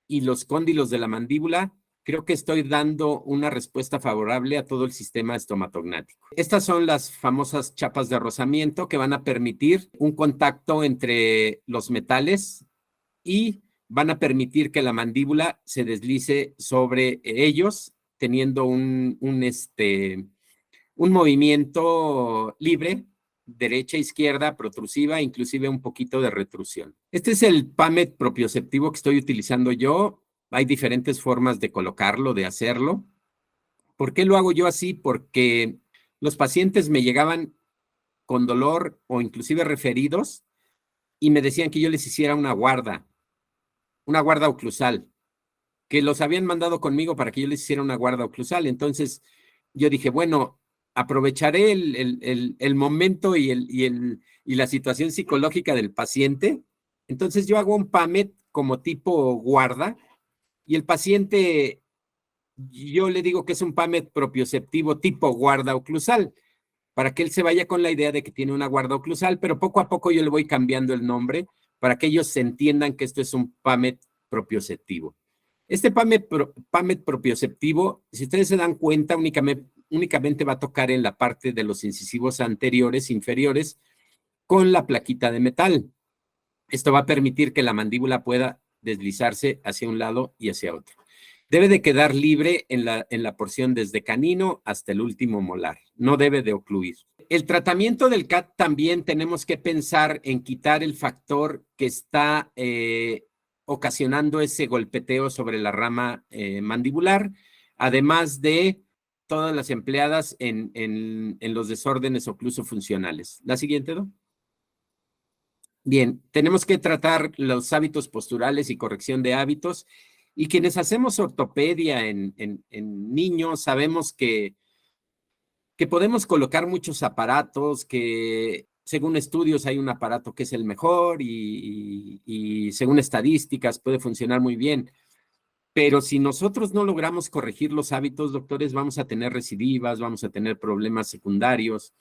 y los cóndilos de la mandíbula, creo que estoy dando una respuesta favorable a todo el sistema estomatognático. Estas son las famosas chapas de rozamiento que van a permitir un contacto entre los metales y van a permitir que la mandíbula se deslice sobre ellos, teniendo un movimiento libre, derecha, izquierda, protrusiva, inclusive un poquito de retrusión. Este es el PAMET propioceptivo que estoy utilizando yo. Hay diferentes formas de colocarlo, de hacerlo. ¿Por qué lo hago yo así? Porque los pacientes me llegaban con dolor o inclusive referidos y me decían que yo les hiciera una guarda oclusal, que los habían mandado conmigo para que yo les hiciera una guarda oclusal. Entonces yo dije, bueno, aprovecharé el momento y la situación psicológica del paciente. Entonces yo hago un PAMET como tipo guarda y el paciente, yo le digo que es un PAMET propioceptivo tipo guarda oclusal, para que él se vaya con la idea de que tiene una guarda oclusal, pero poco a poco yo le voy cambiando el nombre para que ellos se entiendan que esto es un PAMET propioceptivo. Este PAMET propioceptivo, si ustedes se dan cuenta, únicamente va a tocar en la parte de los incisivos anteriores, inferiores, con la plaquita de metal. Esto va a permitir que la mandíbula pueda deslizarse hacia un lado y hacia otro. Debe de quedar libre en la porción desde canino hasta el último molar. No debe de ocluir. El tratamiento del CAT también tenemos que pensar en quitar el factor que está ocasionando ese golpeteo sobre la rama mandibular, además de todas las empleadas en los desórdenes ocluso-funcionales. La siguiente, ¿no? Bien, tenemos que tratar los hábitos posturales y corrección de hábitos. Y quienes hacemos ortopedia en niños sabemos que podemos colocar muchos aparatos, que según estudios hay un aparato que es el mejor y según estadísticas puede funcionar muy bien. Pero si nosotros no logramos corregir los hábitos, doctores, vamos a tener recidivas, vamos a tener problemas secundarios.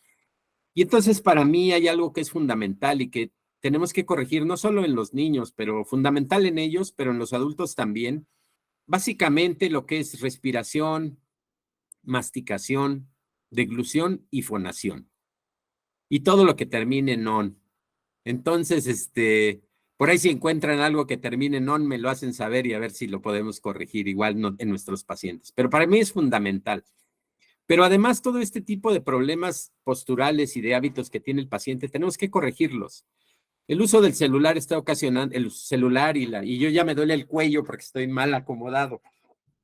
Y entonces para mí hay algo que es fundamental y que tenemos que corregir no solo en los niños, pero fundamental en ellos, pero en los adultos también. Básicamente lo que es respiración, masticación, deglución y fonación. Y todo lo que termine en on. Entonces, por ahí si encuentran algo que termine en on, me lo hacen saber y a ver si lo podemos corregir igual en nuestros pacientes. Pero para mí es fundamental. Pero además todo este tipo de problemas posturales y de hábitos que tiene el paciente, tenemos que corregirlos. El uso del celular está ocasionando, el celular y yo ya me duele el cuello porque estoy mal acomodado.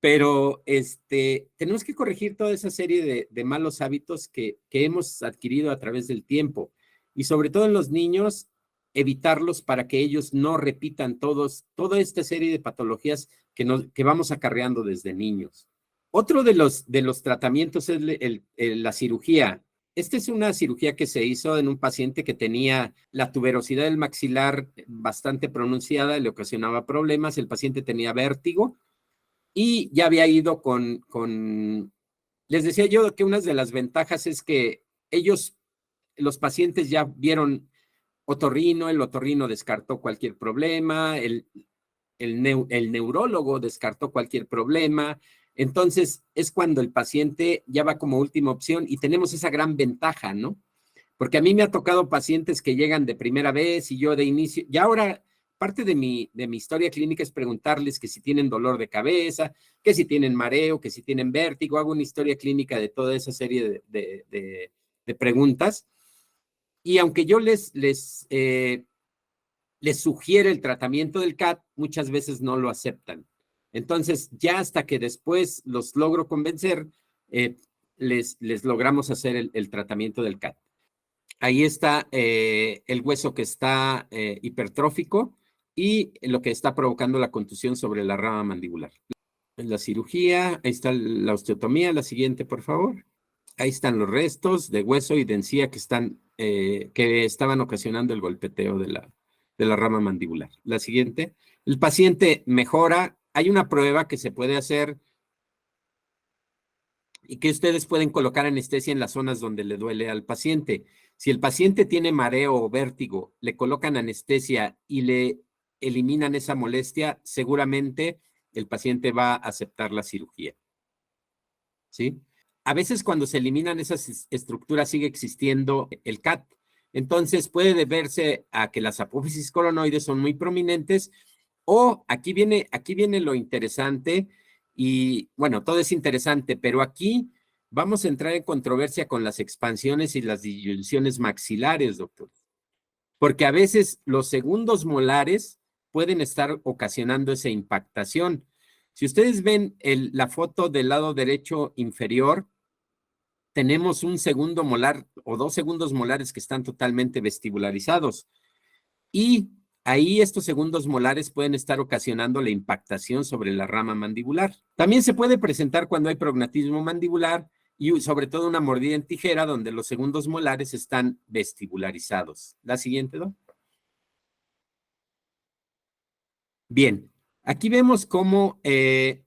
Pero tenemos que corregir toda esa serie de malos hábitos que hemos adquirido a través del tiempo. Y sobre todo en los niños, evitarlos para que ellos no repitan toda esta serie de patologías que vamos acarreando desde niños. Otro de los tratamientos es la cirugía. Esta es una cirugía que se hizo en un paciente que tenía la tuberosidad del maxilar bastante pronunciada, le ocasionaba problemas, el paciente tenía vértigo y ya había ido les decía yo que una de las ventajas es que los pacientes ya vieron otorrino, el otorrino descartó cualquier problema, el neurólogo descartó cualquier problema. Entonces, es cuando el paciente ya va como última opción y tenemos esa gran ventaja, ¿no? Porque a mí me ha tocado pacientes que llegan de primera vez y yo de inicio, y ahora parte de mi historia clínica es preguntarles que si tienen dolor de cabeza, que si tienen mareo, que si tienen vértigo, hago una historia clínica de toda esa serie de preguntas. Y aunque yo les sugiere el tratamiento del CAT, muchas veces no lo aceptan. Entonces, ya hasta que después los logro convencer, les logramos hacer el tratamiento del CAT. Ahí está el hueso que está hipertrófico y lo que está provocando la contusión sobre la rama mandibular. La cirugía, ahí está la osteotomía, la siguiente, por favor. Ahí están los restos de hueso y de encía que estaban ocasionando el golpeteo de la rama mandibular. La siguiente. El paciente mejora. Hay una prueba que se puede hacer y que ustedes pueden colocar anestesia en las zonas donde le duele al paciente. Si el paciente tiene mareo o vértigo, le colocan anestesia y le eliminan esa molestia, seguramente el paciente va a aceptar la cirugía. ¿Sí? A veces cuando se eliminan esas estructuras sigue existiendo el CAT. Entonces puede deberse a que las apófisis coronoides son muy prominentes O aquí viene lo interesante y, bueno, todo es interesante, pero aquí vamos a entrar en controversia con las expansiones y las disyunciones maxilares, doctor. Porque a veces los segundos molares pueden estar ocasionando esa impactación. Si ustedes ven la foto del lado derecho inferior, tenemos un segundo molar o 2 segundos molares que están totalmente vestibularizados. Y ahí estos segundos molares pueden estar ocasionando la impactación sobre la rama mandibular. También se puede presentar cuando hay prognatismo mandibular y sobre todo una mordida en tijera donde los segundos molares están vestibularizados. La siguiente, ¿no? Bien, aquí vemos cómo se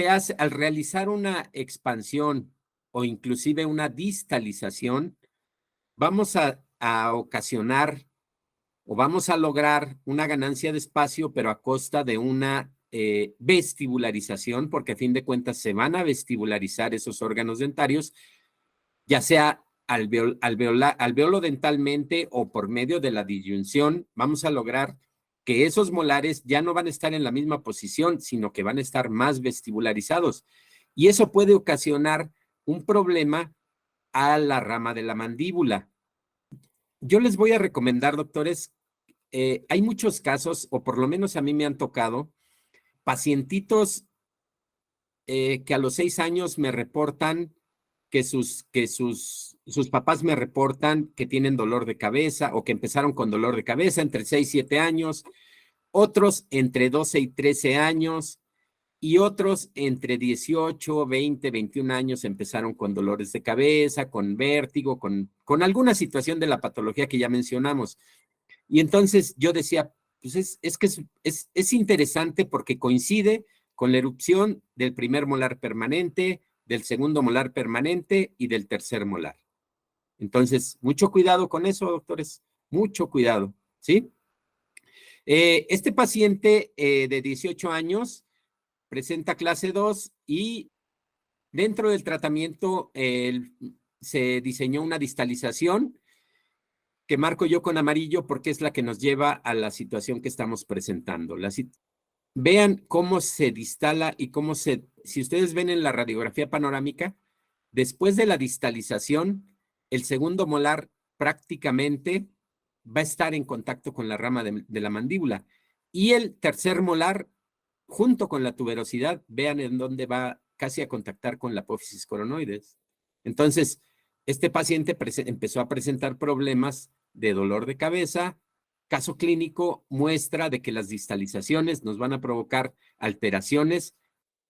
hace al realizar una expansión o inclusive una distalización, vamos a ocasionar o vamos a lograr una ganancia de espacio, pero a costa de una vestibularización, porque a fin de cuentas se van a vestibularizar esos órganos dentarios, ya sea alveolo dentalmente o por medio de la disyunción, vamos a lograr que esos molares ya no van a estar en la misma posición, sino que van a estar más vestibularizados. Y eso puede ocasionar un problema a la rama de la mandíbula. Yo les voy a recomendar, doctores, hay muchos casos, o por lo menos a mí me han tocado, pacientitos que a los 6 años me reportan que sus papás me reportan que tienen dolor de cabeza o que empezaron con dolor de cabeza entre 6 y 7 años, otros entre 12 y 13 años y otros entre 18, 20, 21 años empezaron con dolores de cabeza, con vértigo, con alguna situación de la patología que ya mencionamos. Y entonces yo decía, pues es que es interesante porque coincide con la erupción del primer molar permanente, del segundo molar permanente y del tercer molar. Entonces, mucho cuidado con eso, doctores, mucho cuidado, ¿sí? Este paciente de 18 años presenta clase 2 y dentro del tratamiento se diseñó una distalización que marco yo con amarillo porque es la que nos lleva a la situación que estamos presentando. Vean cómo se distala y si ustedes ven en la radiografía panorámica, después de la distalización, el segundo molar prácticamente va a estar en contacto con la rama de la mandíbula. Y el tercer molar, junto con la tuberosidad, vean en dónde va casi a contactar con la apófisis coronoides. Entonces, este paciente empezó a presentar problemas de dolor de cabeza. Caso clínico muestra de que las distalizaciones nos van a provocar alteraciones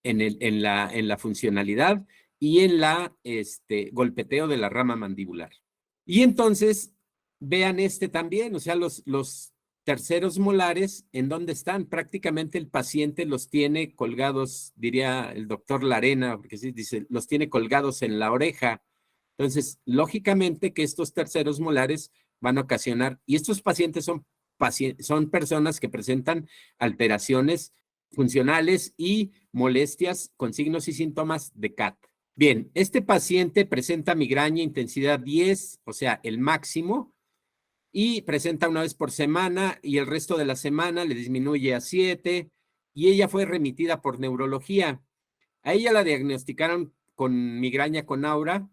en la funcionalidad y en golpeteo de la rama mandibular. Y entonces, vean también, o sea, los terceros molares, ¿en dónde están? Prácticamente el paciente los tiene colgados, diría el doctor Larena, porque sí, dice, los tiene colgados en la oreja. Entonces, lógicamente que estos terceros molares van a ocasionar, y estos pacientes son personas que presentan alteraciones funcionales y molestias con signos y síntomas de CAT. Bien, este paciente presenta migraña intensidad 10, o sea, el máximo, y presenta una vez por semana y el resto de la semana le disminuye a 7 y ella fue remitida por neurología. A ella la diagnosticaron con migraña con aura.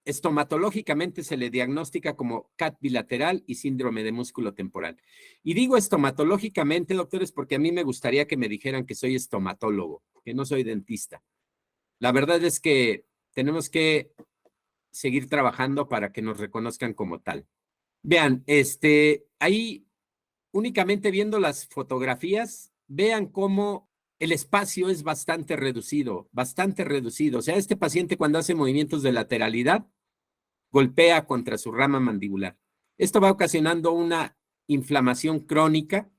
Estomatológicamente se le diagnostica como CAT bilateral y síndrome de músculo temporal. Y digo estomatológicamente, doctores, porque a mí me gustaría que me dijeran que soy estomatólogo, que no soy dentista. La verdad es que tenemos que seguir trabajando para que nos reconozcan como tal. Vean, ahí únicamente viendo las fotografías, vean cómo el espacio es bastante reducido, bastante reducido. O sea, este paciente cuando hace movimientos de lateralidad, golpea contra su rama mandibular. Esto va ocasionando una inflamación crónica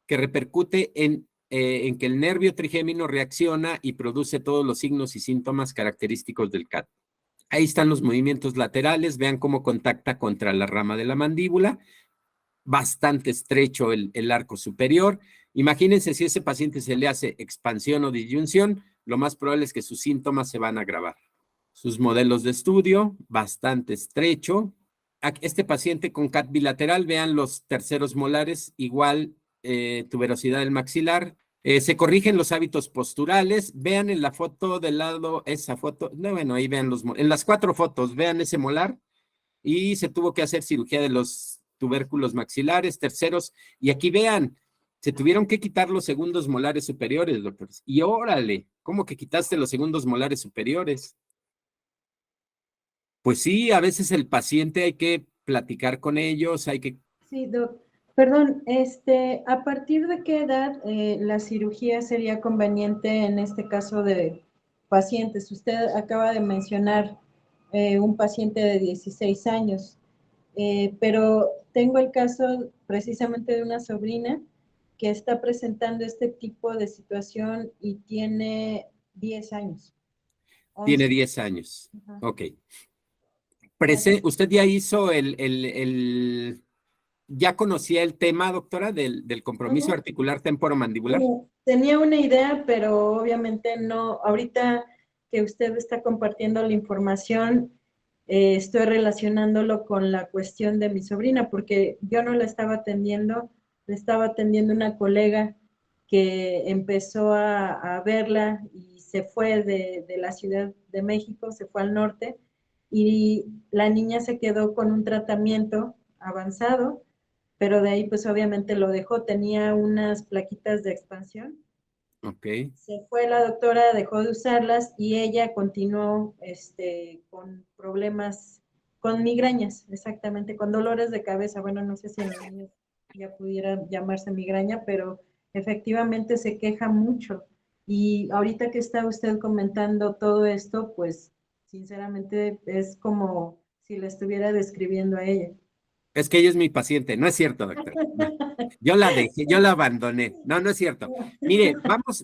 que repercute en que el nervio trigémino reacciona y produce todos los signos y síntomas característicos del CAT. Ahí están los movimientos laterales, vean cómo contacta contra la rama de la mandíbula, bastante estrecho el arco superior. Imagínense si a ese paciente se le hace expansión o disyunción, lo más probable es que sus síntomas se van a agravar. Sus modelos de estudio, bastante estrecho, este paciente con CAT bilateral, vean los terceros molares, igual tuberosidad del maxilar. Se corrigen los hábitos posturales. Vean en la foto del lado, esa foto, no, bueno, ahí vean en las 4 fotos, vean ese molar. Y se tuvo que hacer cirugía de los tubérculos maxilares, terceros. Y aquí vean, se tuvieron que quitar los segundos molares superiores, doctores. Y órale, ¿cómo que quitaste los segundos molares superiores? Pues sí, a veces el paciente hay que platicar con ellos, hay que... Sí, doc. Perdón, ¿a partir de qué edad la cirugía sería conveniente en este caso de pacientes? Usted acaba de mencionar un paciente de 16 años, pero tengo el caso precisamente de una sobrina que está presentando este tipo de situación y tiene 10 años. Tiene 11. 10 años. Ajá. Ok. ¿Usted ya hizo ya conocía el tema, doctora, del compromiso articular temporomandibular? Tenía una idea, pero obviamente no. Ahorita que usted está compartiendo la información, estoy relacionándolo con la cuestión de mi sobrina, porque yo no la estaba atendiendo, la estaba atendiendo una colega que empezó a verla y se fue de la Ciudad de México, se fue al norte, y la niña se quedó con un tratamiento avanzado, pero de ahí pues obviamente lo dejó, tenía unas plaquitas de expansión. Ok. Se fue la doctora, dejó de usarlas y ella continuó con problemas, con migrañas, exactamente, con dolores de cabeza. Bueno, no sé si en los niños ya pudiera llamarse migraña, pero efectivamente se queja mucho. Y ahorita que está usted comentando todo esto, pues sinceramente es como si le estuviera describiendo a ella. Es que ella es mi paciente. No es cierto, doctora. No. Yo la dejé, yo la abandoné. No, no es cierto. Mire,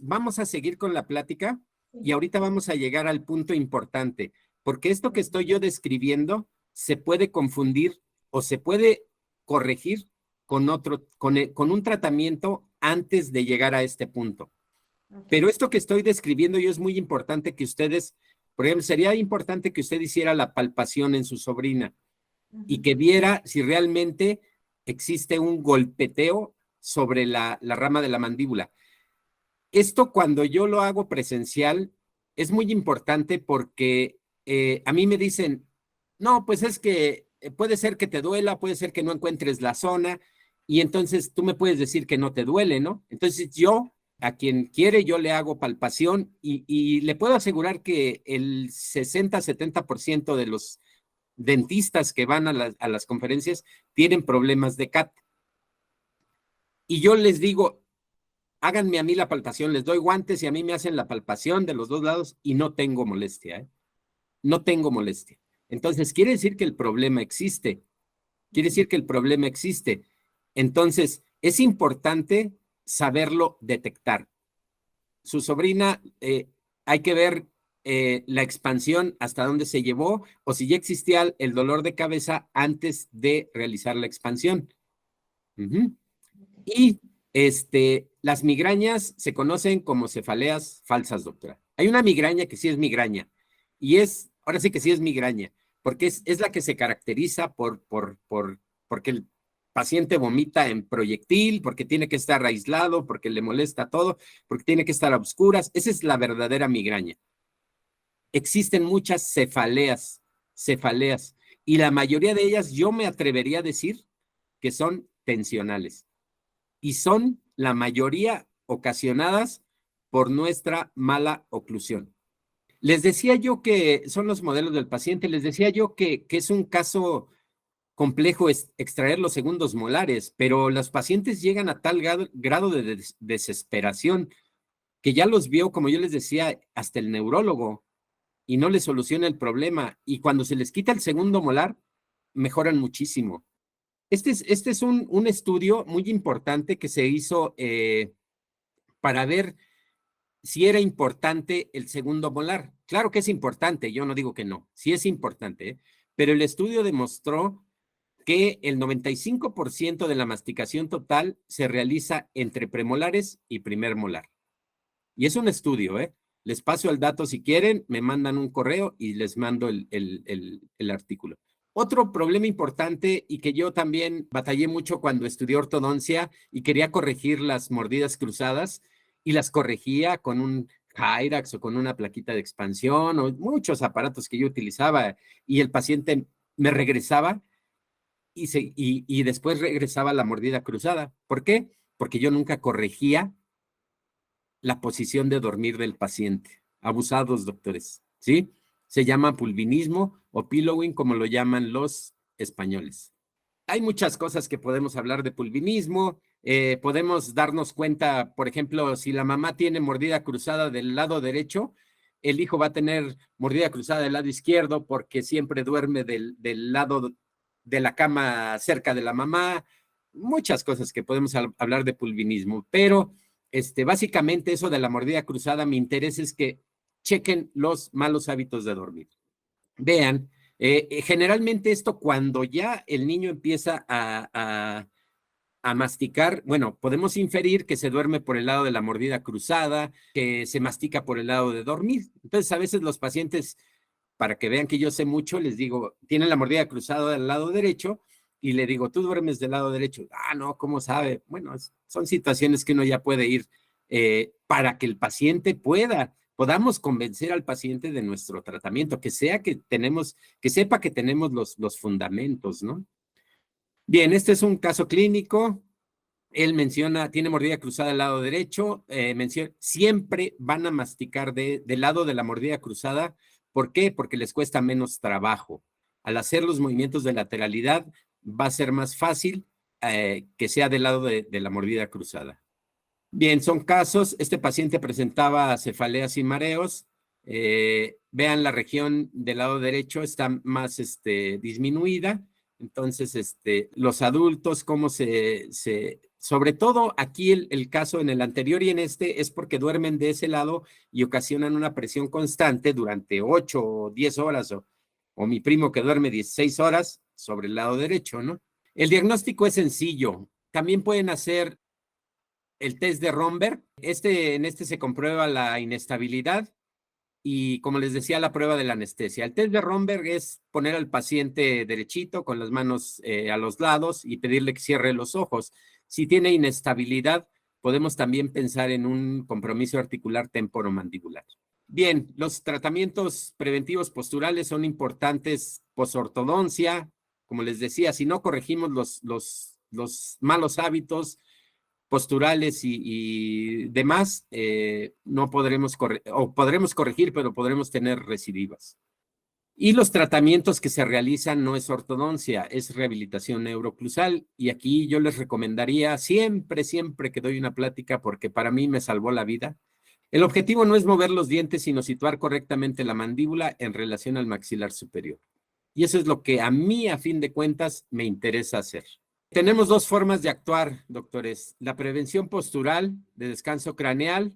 vamos a seguir con la plática y ahorita vamos a llegar al punto importante, porque esto que estoy yo describiendo se puede confundir o se puede corregir con un tratamiento antes de llegar a este punto. Pero esto que estoy describiendo yo es muy importante que ustedes, por ejemplo, sería importante que usted hiciera la palpación en su sobrina y que viera si realmente existe un golpeteo sobre la rama de la mandíbula. Esto cuando yo lo hago presencial es muy importante porque a mí me dicen, no, pues es que puede ser que te duela, puede ser que no encuentres la zona y entonces tú me puedes decir que no te duele, ¿no? Entonces yo, a quien quiere, yo le hago palpación y le puedo asegurar que el 60-70% de los dentistas que van a las conferencias tienen problemas de CAT. Y yo les digo, háganme a mí la palpación, les doy guantes y a mí me hacen la palpación de los 2 lados y no tengo molestia, ¿eh? No tengo molestia. Entonces, quiere decir que el problema existe. Quiere decir que el problema existe. Entonces, es importante saberlo detectar. Su sobrina, hay que ver la expansión hasta dónde se llevó o si ya existía el dolor de cabeza antes de realizar la expansión. Y las migrañas se conocen como cefaleas falsas, doctora. Hay una migraña que sí es migraña y ahora sí que sí es migraña, porque es la que se caracteriza porque el paciente vomita en proyectil, porque tiene que estar aislado, porque le molesta todo, porque tiene que estar a obscuras. Esa es la verdadera migraña. Existen muchas cefaleas, y la mayoría de ellas yo me atrevería a decir que son tensionales. Y son la mayoría ocasionadas por nuestra mala oclusión. Les decía yo que son los modelos del paciente, les decía yo que es un caso complejo extraer los segundos molares, pero los pacientes llegan a tal grado de desesperación que ya los vio, como yo les decía, hasta el neurólogo y no les soluciona el problema. Y cuando se les quita el segundo molar, mejoran muchísimo. Este es un estudio muy importante que se hizo para ver si era importante el segundo molar. Claro que es importante, yo no digo que no, sí es importante, pero el estudio demostró que el 95% de la masticación total se realiza entre premolares y primer molar. Y es un estudio, ¿eh? Les paso el dato si quieren, me mandan un correo y les mando el artículo. Otro problema importante y que yo también batallé mucho cuando estudié ortodoncia y quería corregir las mordidas cruzadas y las corregía con un Hyrax o con una plaquita de expansión o muchos aparatos que yo utilizaba y el paciente me regresaba y después regresaba la mordida cruzada. ¿Por qué? Porque yo nunca corregía la posición de dormir del paciente. Abusados, doctores, ¿sí? Se llama pulvinismo o pillowing, como lo llaman los españoles. Hay muchas cosas que podemos hablar de pulvinismo. Podemos darnos cuenta, por ejemplo, si la mamá tiene mordida cruzada del lado derecho, el hijo va a tener mordida cruzada del lado izquierdo porque siempre duerme del lado de la cama cerca de la mamá. Muchas cosas que podemos hablar de pulvinismo, pero básicamente eso de la mordida cruzada, mi interés es que chequen los malos hábitos de dormir. Vean, generalmente esto cuando ya el niño empieza a masticar, bueno, podemos inferir que se duerme por el lado de la mordida cruzada, que se mastica por el lado de dormir. Entonces, a veces los pacientes, para que vean que yo sé mucho, les digo, tienen la mordida cruzada del lado derecho y le digo, ¿tú duermes del lado derecho? Ah, no, ¿cómo sabe? Bueno, son situaciones que uno ya puede ir para que el paciente podamos convencer al paciente de nuestro tratamiento, que sepa que tenemos los fundamentos, ¿no? Bien, este es un caso clínico. Él menciona, tiene mordida cruzada al lado derecho, siempre van a masticar del lado de la mordida cruzada. ¿Por qué? Porque les cuesta menos trabajo. Al hacer los movimientos de lateralidad, va a ser más fácil que sea del lado de la mordida cruzada. Bien, son casos. Este paciente presentaba cefaleas y mareos. Vean la región del lado derecho está más disminuida. Entonces, los adultos, cómo sobre todo aquí el caso en el anterior y en este es porque duermen de ese lado y ocasionan una presión constante durante 8 o 10 horas o mi primo que duerme 16 horas sobre el lado derecho, ¿no? El diagnóstico es sencillo. También pueden hacer el test de Romberg. En este se comprueba la inestabilidad y, como les decía, la prueba de la anestesia. El test de Romberg es poner al paciente derechito con las manos a los lados y pedirle que cierre los ojos. Si tiene inestabilidad, podemos también pensar en un compromiso articular temporomandibular. Bien, los tratamientos preventivos posturales son importantes posortodoncia. Como les decía, si no corregimos los malos hábitos posturales y demás, no podremos podremos corregir, pero podremos tener recidivas. Y los tratamientos que se realizan no es ortodoncia, es rehabilitación neuroclusal. Y aquí yo les recomendaría siempre que doy una plática, porque para mí me salvó la vida. El objetivo no es mover los dientes, sino situar correctamente la mandíbula en relación al maxilar superior. Y eso es lo que a mí, a fin de cuentas, me interesa hacer. Tenemos dos formas de actuar, doctores. La prevención postural de descanso craneal,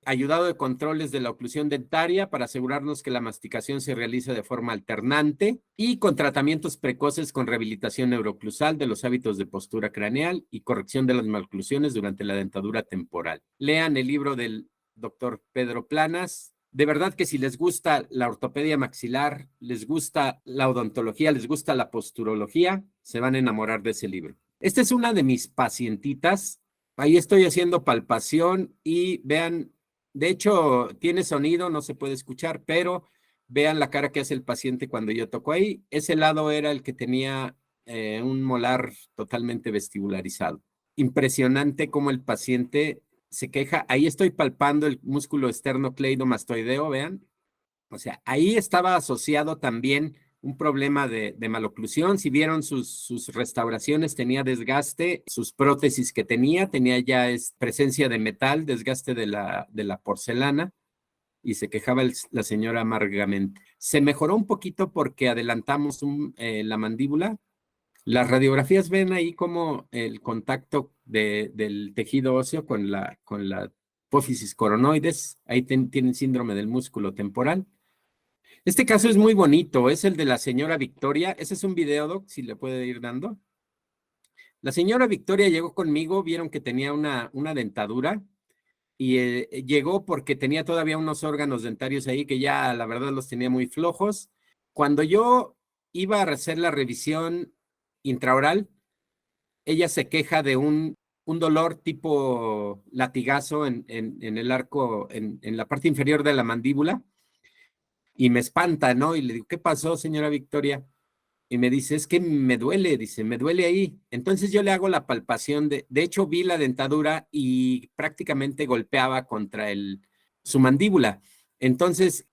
ayudado de controles de la oclusión dentaria para asegurarnos que la masticación se realiza de forma alternante y con tratamientos precoces con rehabilitación neuroclusal de los hábitos de postura craneal y corrección de las maloclusiones durante la dentadura temporal. Lean el libro del doctor Pedro Planas. De verdad que si les gusta la ortopedia maxilar, les gusta la odontología, les gusta la posturología, se van a enamorar de ese libro. Esta es una de mis pacientitas. Ahí estoy haciendo palpación y vean, de hecho tiene sonido, no se puede escuchar, pero vean la cara que hace el paciente cuando yo toco ahí. Ese lado era el que tenía un molar totalmente vestibularizado. Impresionante cómo el paciente se queja. Ahí estoy palpando el músculo esternocleidomastoideo, vean. O sea, ahí estaba asociado también un problema de maloclusión. Si vieron sus restauraciones, tenía desgaste, sus prótesis que tenía ya presencia de metal, desgaste de la porcelana, y se quejaba la señora amargamente. Se mejoró un poquito porque adelantamos la mandíbula. Las radiografías ven ahí como el contacto del tejido óseo con la apófisis coronoides. Ahí tienen síndrome del músculo temporal. Este caso es muy bonito, es el de la señora Victoria. Ese es un video, doc, si le puede ir dando. La señora Victoria llegó conmigo, vieron que tenía una dentadura y llegó porque tenía todavía unos órganos dentarios ahí que ya la verdad los tenía muy flojos. Cuando yo iba a hacer la revisión intraoral, ella se queja de un dolor tipo latigazo en el arco, en la parte inferior de la mandíbula, y me espanta, ¿no? Y le digo, ¿qué pasó, señora Victoria? Y me dice, es que me duele, dice, me duele ahí. Entonces yo le hago la palpación, de hecho vi la dentadura y prácticamente golpeaba contra su mandíbula. Entonces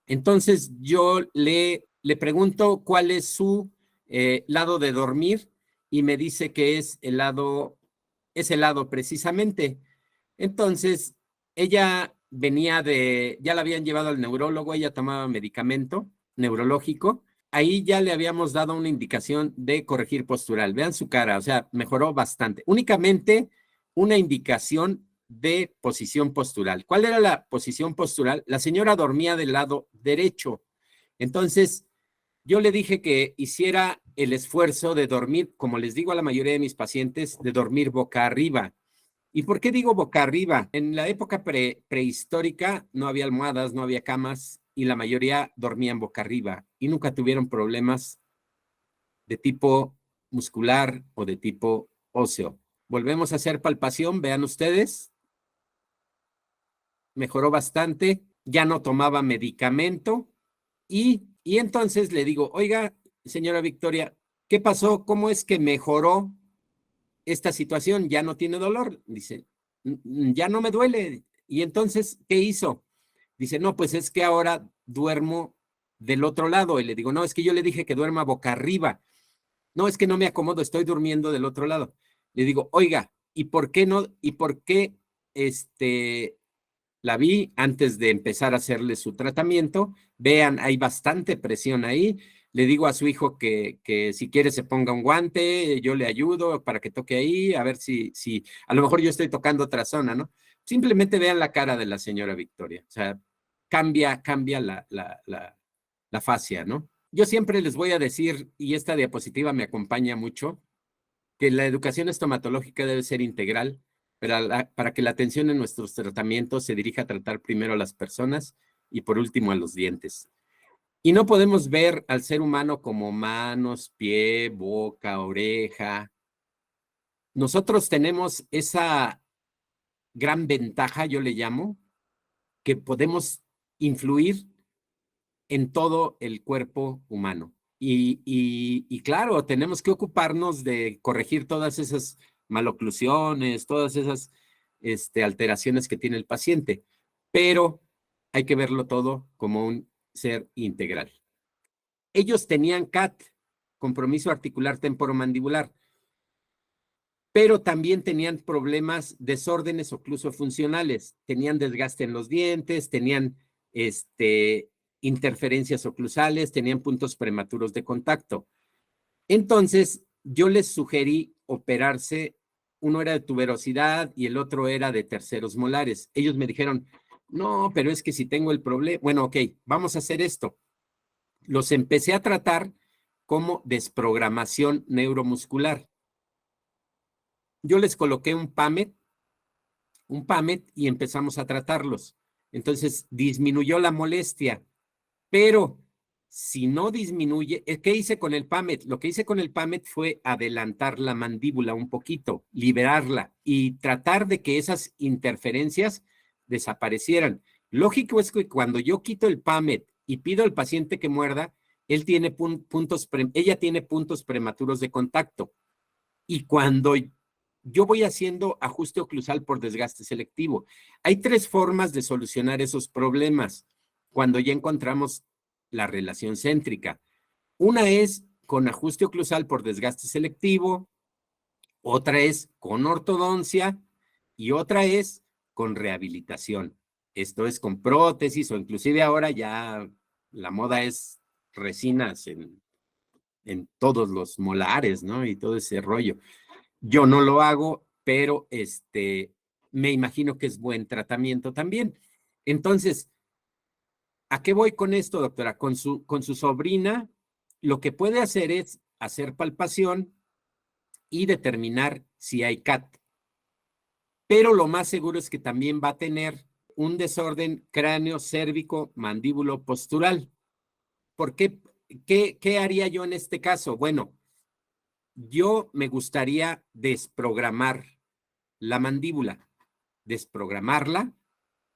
yo le pregunto cuál es su lado de dormir y me dice que es el lado precisamente. Entonces ella venía ya la habían llevado al neurólogo, ella tomaba medicamento neurológico. Ahí ya le habíamos dado una indicación de corregir postural. Vean su cara, o sea, mejoró bastante. Únicamente una indicación de posición postural. ¿Cuál era la posición postural? La señora dormía del lado derecho. Entonces, yo le dije que hiciera el esfuerzo de dormir, como les digo a la mayoría de mis pacientes, de dormir boca arriba. ¿Y por qué digo boca arriba? En la época prehistórica no había almohadas, no había camas y la mayoría dormían boca arriba y nunca tuvieron problemas de tipo muscular o de tipo óseo. Volvemos a hacer palpación, vean ustedes. Mejoró bastante, ya no tomaba medicamento y entonces le digo, oiga, señora Victoria, ¿qué pasó? ¿Cómo es que mejoró esta situación? ¿Ya no tiene dolor? Dice, ya no me duele. Y entonces, ¿qué hizo? Dice, no, pues es que ahora duermo del otro lado. Y le digo, no, es que yo le dije que duerma boca arriba. No, es que no me acomodo, estoy durmiendo del otro lado. Le digo, oiga, ¿y por qué no? ¿Y por qué la vi antes de empezar a hacerle su tratamiento? Vean, hay bastante presión ahí. Le digo a su hijo que si quiere se ponga un guante, yo le ayudo para que toque ahí, a ver si a lo mejor yo estoy tocando otra zona, ¿no? Simplemente vean la cara de la señora Victoria. O sea, cambia la fascia, ¿no? Yo siempre les voy a decir, y esta diapositiva me acompaña mucho, que la educación estomatológica debe ser integral para que la atención en nuestros tratamientos se dirija a tratar primero a las personas y por último a los dientes. Y no podemos ver al ser humano como manos, pie, boca, oreja. Nosotros tenemos esa gran ventaja, yo le llamo, que podemos influir en todo el cuerpo humano. Y claro, tenemos que ocuparnos de corregir todas esas maloclusiones, todas esas alteraciones que tiene el paciente, pero hay que verlo todo como un ser integral. Ellos tenían CAT, compromiso articular temporomandibular, pero también tenían problemas, desórdenes oclusofuncionales, tenían desgaste en los dientes, tenían interferencias oclusales, tenían puntos prematuros de contacto. Entonces, yo les sugerí operarse, uno era de tuberosidad y el otro era de terceros molares. Ellos me dijeron, no, pero es que si tengo el problema, bueno, ok, vamos a hacer esto. Los empecé a tratar como desprogramación neuromuscular. Yo les coloqué un PAMET y empezamos a tratarlos. Entonces, disminuyó la molestia, pero si no disminuye, ¿qué hice con el PAMET? Lo que hice con el PAMET fue adelantar la mandíbula un poquito, liberarla y tratar de que esas interferencias desaparecieran. Lógico es que cuando yo quito el PAMET y pido al paciente que muerda, ella tiene puntos prematuros de contacto. Y cuando yo voy haciendo ajuste oclusal por desgaste selectivo, hay 3 formas de solucionar esos problemas cuando ya encontramos la relación céntrica. Una es con ajuste oclusal por desgaste selectivo, otra es con ortodoncia y otra es con rehabilitación. Esto es con prótesis o inclusive ahora ya la moda es resinas en todos los molares, ¿no? Y todo ese rollo. Yo no lo hago, pero me imagino que es buen tratamiento también. Entonces, ¿a qué voy con esto, doctora? Con su sobrina, lo que puede hacer es hacer palpación y determinar si hay CAT. Pero lo más seguro es que también va a tener un desorden cráneo cérvico mandíbulo postural. ¿Por qué ¿qué haría yo en este caso? Bueno, yo me gustaría desprogramar la mandíbula, desprogramarla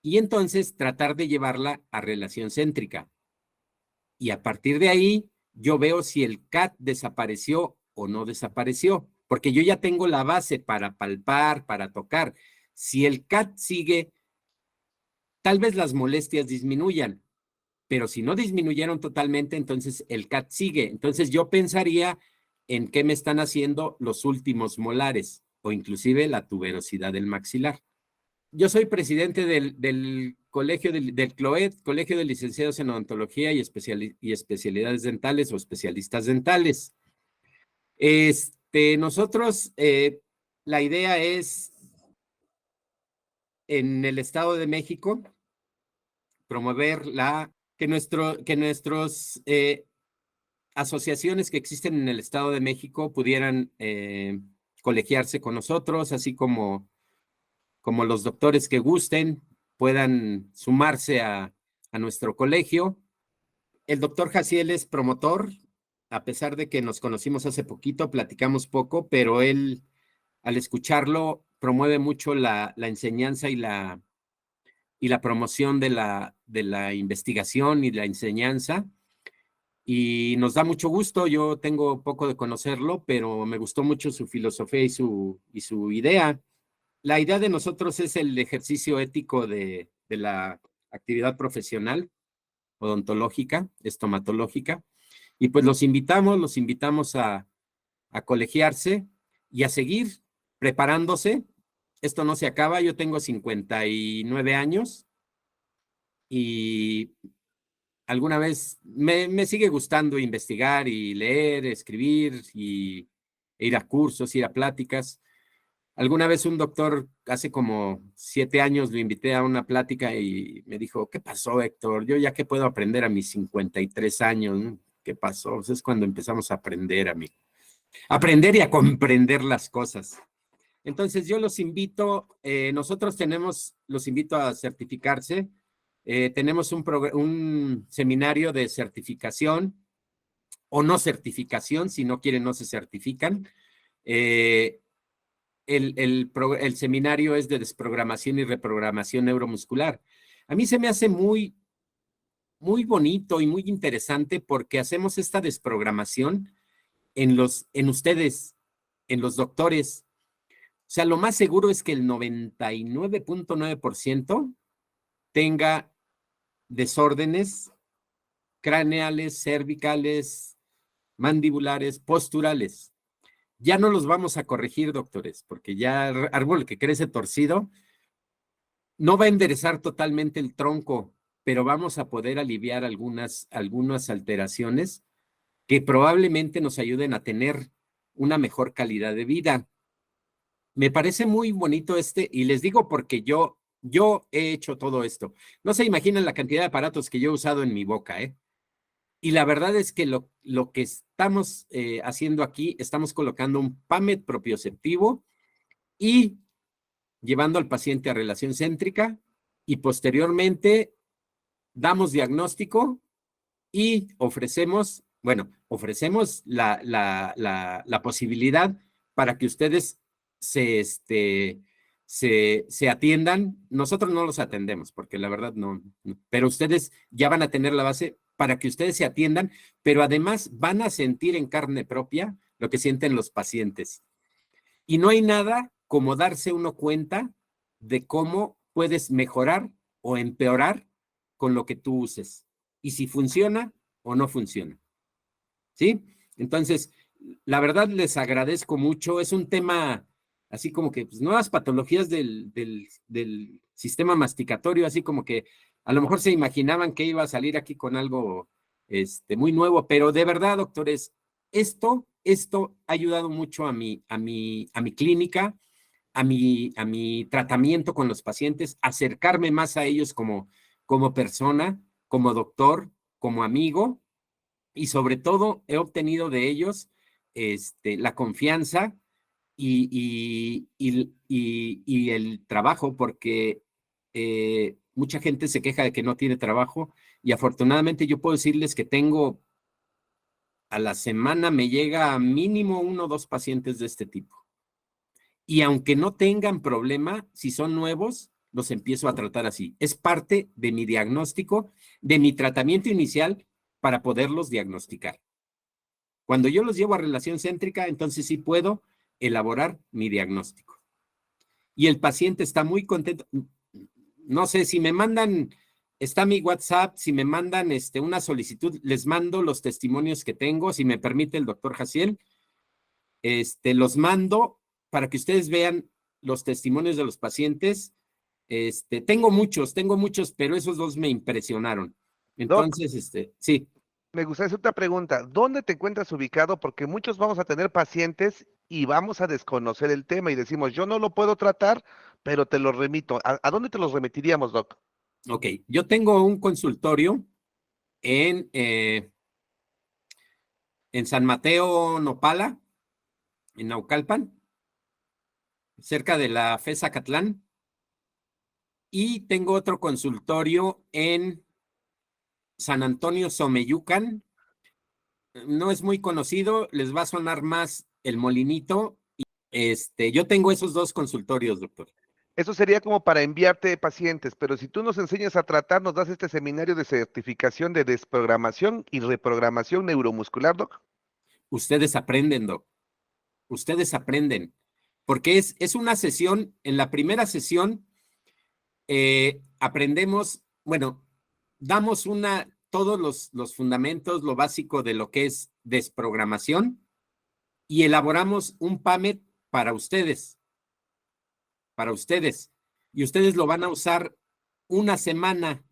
y entonces tratar de llevarla a relación céntrica. Y a partir de ahí, yo veo si el CAT desapareció o no desapareció, porque yo ya tengo la base para palpar, para tocar. Si el CAT sigue, tal vez las molestias disminuyan, pero si no disminuyeron totalmente, entonces el CAT sigue. Entonces yo pensaría en qué me están haciendo los últimos molares o inclusive la tuberosidad del maxilar. Yo soy presidente del colegio del CLOED, Colegio de Licenciados en Odontología y Especialidades Dentales o Especialistas Dentales. Nosotros, la idea es en el Estado de México promover que nuestros asociaciones que existen en el Estado de México pudieran colegiarse con nosotros, así como los doctores que gusten puedan sumarse a nuestro colegio. El doctor Jaciel es promotor, a pesar de que nos conocimos hace poquito, platicamos poco, pero él, al escucharlo, promueve mucho la enseñanza y la promoción de la investigación y la enseñanza. Y nos da mucho gusto, yo tengo poco de conocerlo, pero me gustó mucho su filosofía y su idea. La idea de nosotros es el ejercicio ético de la actividad profesional, odontológica, estomatológica, y pues los invitamos a colegiarse y a seguir preparándose. Esto no se acaba, yo tengo 59 años y alguna vez me sigue gustando investigar y leer, escribir y ir a cursos, ir a pláticas. Alguna vez un doctor, hace como 7 años, lo invité a una plática y me dijo, ¿qué pasó, Héctor? Yo ya que puedo aprender a mis 53 años, ¿no? ¿Qué pasó? Pues es cuando empezamos a aprender, amigo. Aprender y a comprender las cosas. Entonces yo los invito, los invito a certificarse. Tenemos un seminario de certificación o no certificación, si no quieren no se certifican. El seminario es de desprogramación y reprogramación neuromuscular. A mí se me hace muy, muy bonito y muy interesante porque hacemos esta desprogramación en ustedes, en los doctores. O sea, lo más seguro es que el 99.9% tenga desórdenes craneales, cervicales, mandibulares, posturales. Ya no los vamos a corregir, doctores, porque ya árbol que crece torcido no va a enderezar totalmente el tronco, pero vamos a poder aliviar algunas alteraciones que probablemente nos ayuden a tener una mejor calidad de vida. Me parece muy bonito y les digo porque yo he hecho todo esto. No se imaginan la cantidad de aparatos que yo he usado en mi boca, ¿eh? Y la verdad es que lo que estamos haciendo aquí, estamos colocando un PAMED propioceptivo y llevando al paciente a relación céntrica y posteriormente damos diagnóstico y ofrecemos la posibilidad para que ustedes se atiendan. Nosotros no los atendemos porque la verdad no, pero ustedes ya van a tener la base para que ustedes se atiendan, pero además van a sentir en carne propia lo que sienten los pacientes. Y no hay nada como darse uno cuenta de cómo puedes mejorar o empeorar con lo que tú uses. Y si funciona o no funciona. ¿Sí? Entonces, la verdad les agradezco mucho. Es un tema así como que pues, nuevas patologías del sistema masticatorio, así como que a lo mejor se imaginaban que iba a salir aquí con algo muy nuevo, pero de verdad, doctores, esto ha ayudado mucho a mi clínica, a mi tratamiento con los pacientes, acercarme más a ellos como persona, como doctor, como amigo, y sobre todo he obtenido de ellos la confianza y el trabajo, porque mucha gente se queja de que no tiene trabajo y afortunadamente yo puedo decirles que tengo a la semana me llega a mínimo 1 o 2 pacientes de este tipo. Y aunque no tengan problema, si son nuevos, los empiezo a tratar así. Es parte de mi diagnóstico, de mi tratamiento inicial para poderlos diagnosticar. Cuando yo los llevo a relación céntrica, entonces sí puedo elaborar mi diagnóstico. Y el paciente está muy contento. No sé, si me mandan, está mi WhatsApp, si me mandan una solicitud, les mando los testimonios que tengo, si me permite el doctor Jaciel, los mando para que ustedes vean los testimonios de los pacientes. Tengo muchos, pero esos 2 me impresionaron. Doc, Entonces, sí. me gustaría hacer otra pregunta. ¿Dónde te encuentras ubicado? Porque muchos vamos a tener pacientes y vamos a desconocer el tema y decimos, yo no lo puedo tratar, pero te lo remito. ¿A dónde te los remitiríamos, Doc? Ok, yo tengo un consultorio en San Mateo Nopala, en Naucalpan, cerca de la FES Acatlán, y tengo otro consultorio en San Antonio Someyucan. No es muy conocido, les va a sonar más El Molinito. Yo tengo esos 2 consultorios, doctor. Eso sería como para enviarte pacientes, pero si tú nos enseñas a tratar, nos das este seminario de certificación de desprogramación y reprogramación neuromuscular, Doc. Ustedes aprenden, doc. Ustedes aprenden. Porque es una sesión, en la primera sesión aprendemos, bueno, damos todos los fundamentos, lo básico de lo que es desprogramación y elaboramos un PAMET para ustedes. Y ustedes lo van a usar una semana.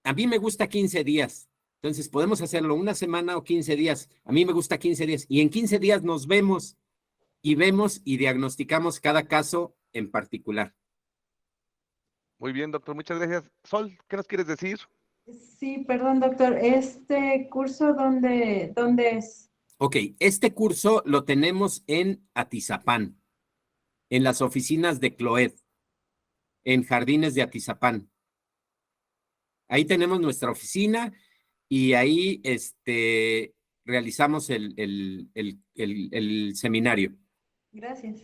A mí me gusta 15 días. Entonces podemos hacerlo una semana o 15 días. A mí me gusta 15 días. Y en 15 días nos vemos y diagnosticamos cada caso en particular. Muy bien, doctor, muchas gracias. Sol, ¿qué nos quieres decir? Sí, perdón, doctor. ¿Este curso dónde es? Ok, este curso lo tenemos en Atizapán, en las oficinas de Cloed, en Jardines de Atizapán. Ahí tenemos nuestra oficina y ahí realizamos el seminario. Gracias.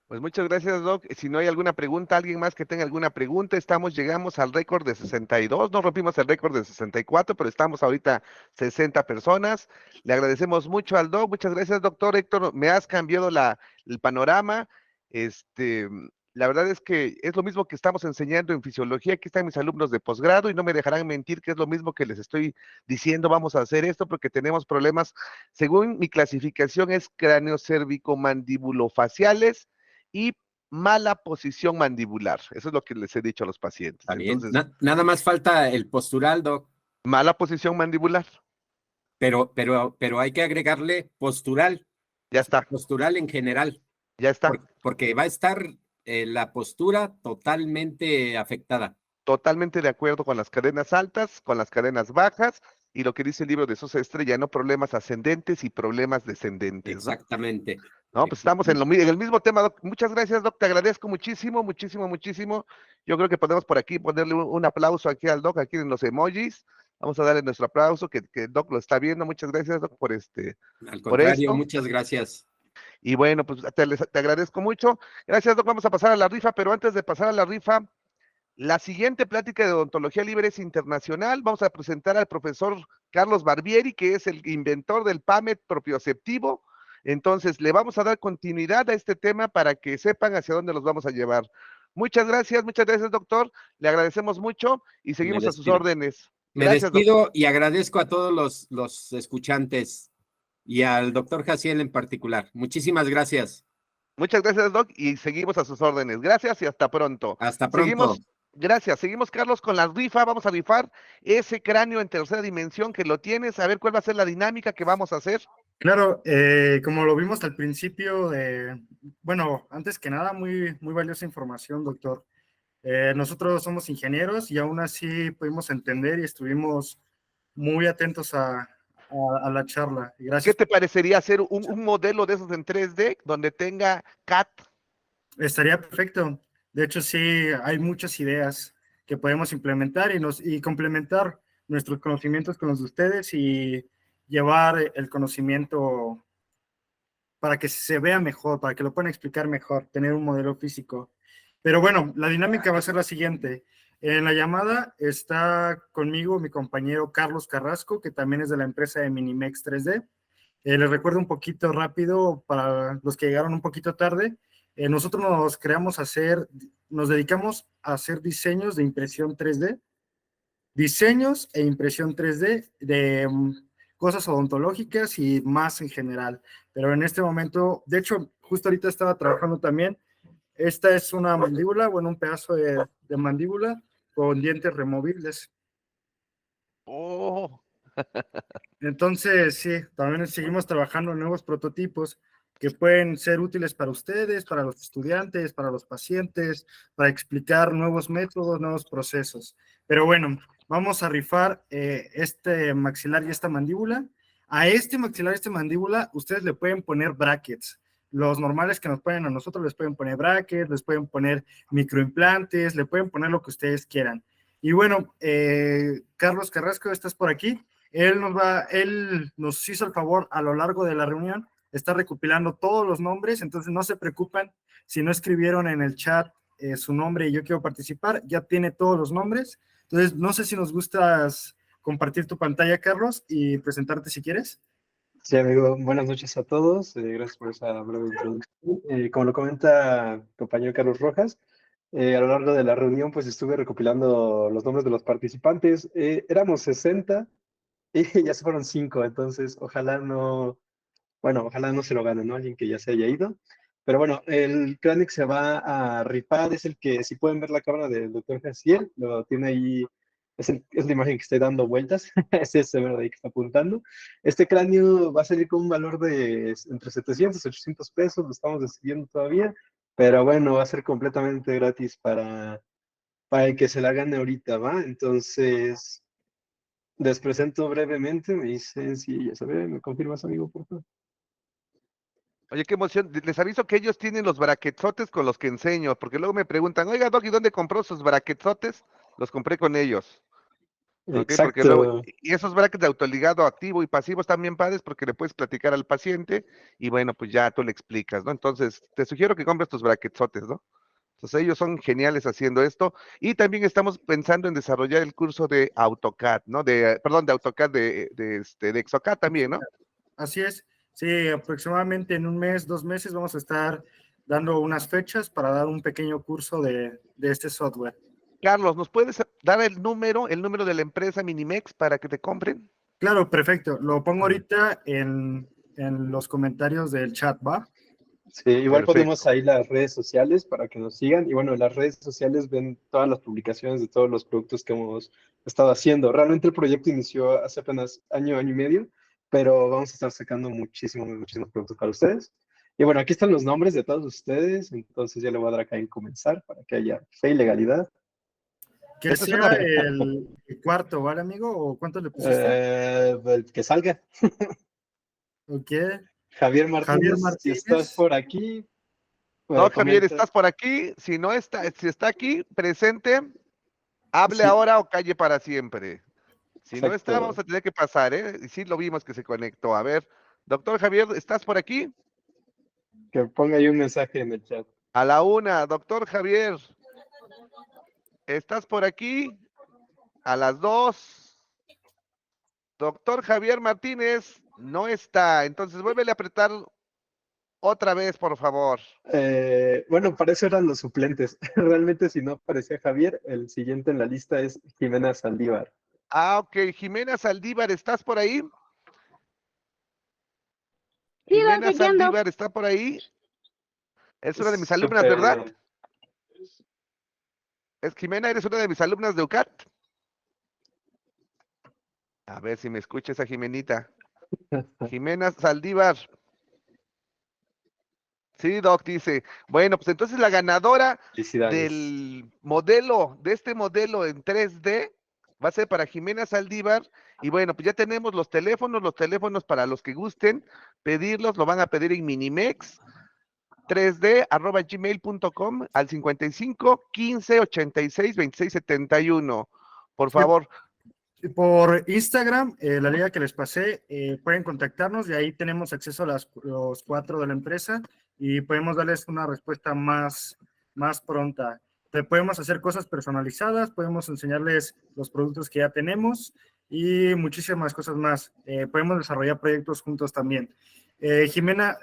Pues muchas gracias, Doc. Si no hay alguna pregunta, alguien más que tenga alguna pregunta, llegamos al récord de 62, no rompimos el récord de 64, pero estamos ahorita 60 personas. Le agradecemos mucho al Doc. Muchas gracias, doctor Héctor. Me has cambiado el panorama. Este, la verdad es que es lo mismo que estamos enseñando en fisiología. Aquí están mis alumnos de posgrado y no me dejarán mentir que es lo mismo que les estoy diciendo. Vamos a hacer esto porque tenemos problemas. Según mi clasificación, es cráneo cérvico mandibulofaciales y mala posición mandibular. Eso es lo que les he dicho a los pacientes. Está bien. Entonces, Nada más falta el postural, doc, mala posición mandibular. pero hay que agregarle postural, Ya está, postural en general, ya está. porque va a estar la postura totalmente afectada. Totalmente de acuerdo con las cadenas altas, con las cadenas bajas y lo que dice el libro de Sosa Estrella, no problemas ascendentes y problemas descendentes, ¿no? Exactamente. No, pues estamos en el mismo tema, Doc. Muchas gracias, Doc. Te agradezco muchísimo, muchísimo, muchísimo. Yo creo que podemos por aquí ponerle un aplauso aquí al Doc, aquí en los emojis. Vamos a darle nuestro aplauso, que el Doc lo está viendo. Muchas gracias, Doc, Al por contrario, esto. muchas gracias. Y bueno, pues te agradezco mucho. Gracias, Doc. Vamos a pasar a la rifa, pero antes de pasar a la rifa, la siguiente plática de odontología libre es internacional. Vamos a presentar al profesor Carlos Barbieri, que es el inventor del PAMET propioceptivo. Entonces, le vamos a dar continuidad a este tema para que sepan hacia dónde los vamos a llevar. Muchas gracias, doctor. Le agradecemos mucho y seguimos a sus órdenes. Me Gracias, despido doctor. y agradezco a todos los escuchantes y al doctor Jaciel en particular. Muchísimas gracias. Muchas gracias, Doc, y seguimos a sus órdenes. Gracias y hasta pronto. Hasta pronto. Seguimos, gracias. Seguimos, Carlos, con la rifa. Vamos a rifar ese cráneo en tercera dimensión que lo tienes. A ver cuál va a ser la dinámica que vamos a hacer. Claro, como lo vimos al principio, bueno, antes que nada, muy, muy valiosa información, doctor. Nosotros somos ingenieros y aún así pudimos entender y estuvimos muy atentos a la charla. ¿Qué Gracias. te parecería hacer un modelo de esos en 3D donde tenga CAT? Estaría perfecto. De hecho, sí, hay muchas ideas que podemos implementar y complementar nuestros conocimientos con los de ustedes y llevar el conocimiento para que se vea mejor, para que lo puedan explicar mejor, tener un modelo físico. Pero bueno, la dinámica va a ser la siguiente. En la llamada está conmigo mi compañero Carlos Carrasco, que también es de la empresa de Minimex 3D. Les recuerdo un poquito rápido para los que llegaron un poquito tarde. Nosotros nos dedicamos a hacer diseños de impresión 3D, diseños e impresión 3D de cosas odontológicas y más en general. Pero en este momento, de hecho, justo ahorita estaba trabajando también. Esta es una mandíbula, bueno, un pedazo de mandíbula con dientes removibles. Oh, Entonces, sí, también seguimos trabajando en nuevos prototipos que pueden ser útiles para ustedes, para los estudiantes, para los pacientes, para explicar nuevos métodos, nuevos procesos. Pero bueno, vamos a rifar este maxilar y esta mandíbula. A este maxilar y esta mandíbula, ustedes le pueden poner brackets. Los normales que nos ponen a nosotros les pueden poner brackets, les pueden poner microimplantes, le pueden poner lo que ustedes quieran. Y bueno, Carlos Carrasco, ¿estás por aquí? Él nos hizo el favor a lo largo de la reunión, está recopilando todos los nombres, entonces no se preocupen si no escribieron en el chat su nombre y yo quiero participar, ya tiene todos los nombres. Entonces, no sé si nos gustas compartir tu pantalla, Carlos, y presentarte si quieres. Sí, amigo, buenas noches a todos. Gracias por esa breve introducción. Como lo comenta el compañero Carlos Rojas, a lo largo de la reunión pues estuve recopilando los nombres de los participantes. Éramos 60 y ya se fueron 5, entonces ojalá no se lo gane, ¿no? Alguien que ya se haya ido. Pero bueno, el cráneo que se va a rifar es el que, si pueden ver la cámara del doctor Jaciel, lo tiene ahí, es la imagen que estoy dando vueltas, es ese, ¿verdad? Ahí que está apuntando. Este cráneo va a salir con un valor de entre 700 y 800 pesos, lo estamos decidiendo todavía, pero bueno, va a ser completamente gratis para el que se la gane ahorita, ¿va? Entonces, les presento brevemente, me dicen si ya se ve, ¿me confirmas, amigo, por favor? oye, qué emoción. Les aviso que ellos tienen los braquetzotes con los que enseño, porque luego me preguntan, oiga, Doc, ¿y dónde compró sus braquetzotes? Los compré con ellos. ¿Ok? Porque luego, Exacto. y esos brackets de autoligado activo y pasivo están bien padres porque le puedes platicar al paciente y bueno, pues ya tú le explicas, ¿no? Entonces, te sugiero que compres tus bracketzotes, ¿no? Entonces, ellos son geniales haciendo esto y también estamos pensando en desarrollar el curso de AutoCAD, ¿no? Perdón, de AutoCAD de Exocad también, ¿no? Así es, sí, aproximadamente en un mes, 2 meses vamos a estar dando unas fechas para dar un pequeño curso de este software. Carlos, ¿nos puedes dar el número de la empresa Minimex para que te compren? Claro, perfecto. Lo pongo ahorita en los comentarios del chat, ¿va? Sí, igual ponemos Perfecto. ahí las redes sociales para que nos sigan. Y bueno, en las redes sociales ven todas las publicaciones de todos los productos que hemos estado haciendo. Realmente el proyecto inició hace apenas año y medio, pero vamos a estar sacando muchísimos productos para ustedes. Y bueno, aquí están los nombres de todos ustedes, entonces ya le voy a dar acá en comenzar para que haya fe y legalidad. Que Esta es sea una... el cuarto, ¿vale, amigo? ¿O cuánto le pusiste? El que salga. Ok. Javier Javier Martínez, si estás Martínez. por aquí, No, Javier, comenta. ¿estás por aquí? Si no está, si está aquí, presente, hable Sí, ahora o calle para siempre. Si no está, vamos perfecto. a tener que pasar, ¿eh? Y sí lo vimos que se conectó. A ver, doctor Javier, ¿estás por aquí? Que ponga ahí un mensaje en el chat. A la una, doctor Javier, ¿estás por aquí? A las 2, doctor Javier Martínez, no está. Entonces, vuélvele a apretar otra vez, por favor. Bueno, para eso eran los suplentes. Realmente, si no aparecía Javier, el siguiente en la lista es Jimena Saldívar. Ah, ok. Jimena Saldívar, ¿estás por ahí? Sí, Jimena Doc, aquí ando. Saldívar, ¿está por ahí? Es una de mis alumnas, ¿verdad? Súper. Jimena, ¿eres una de mis alumnas de UCAT? A ver si me escucha esa Jimenita. Jimena Saldívar. Sí, Doc, dice. Bueno, pues entonces la ganadora Felicidades. de este modelo en 3D, va a ser para Jimena Saldívar. Y bueno, pues ya tenemos los teléfonos para los que gusten pedirlos, lo van a pedir en Minimex 3d@gmail.com al 55 15 86 26 71. Por Sí, favor. Por Instagram, la liga que les pasé, pueden contactarnos y ahí tenemos acceso a los 4 de la empresa y podemos darles una respuesta más pronta. Podemos hacer cosas personalizadas, podemos enseñarles los productos que ya tenemos y muchísimas cosas más. Podemos desarrollar proyectos juntos también. Jimena,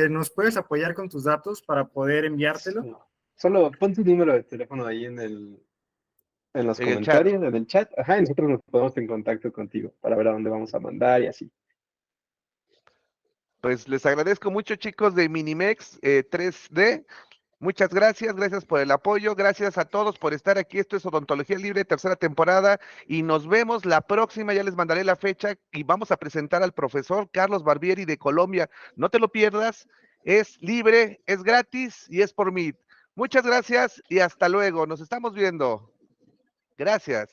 ¿nos puedes apoyar con tus datos para poder enviártelo? Sí. Solo pon tu número de teléfono ahí en los En el chat. comentarios, en el chat. Ajá, y nosotros nos ponemos en contacto contigo para ver a dónde vamos a mandar y así. Pues les agradezco mucho, chicos de Minimex 3D. Muchas gracias, gracias por el apoyo, gracias a todos por estar aquí. Esto es Odontología Libre, tercera temporada, y nos vemos la próxima. Ya les mandaré la fecha y vamos a presentar al profesor Carlos Barbieri de Colombia. No te lo pierdas, es libre, es gratis y es por Meet. Muchas gracias y hasta luego. Nos estamos viendo. Gracias.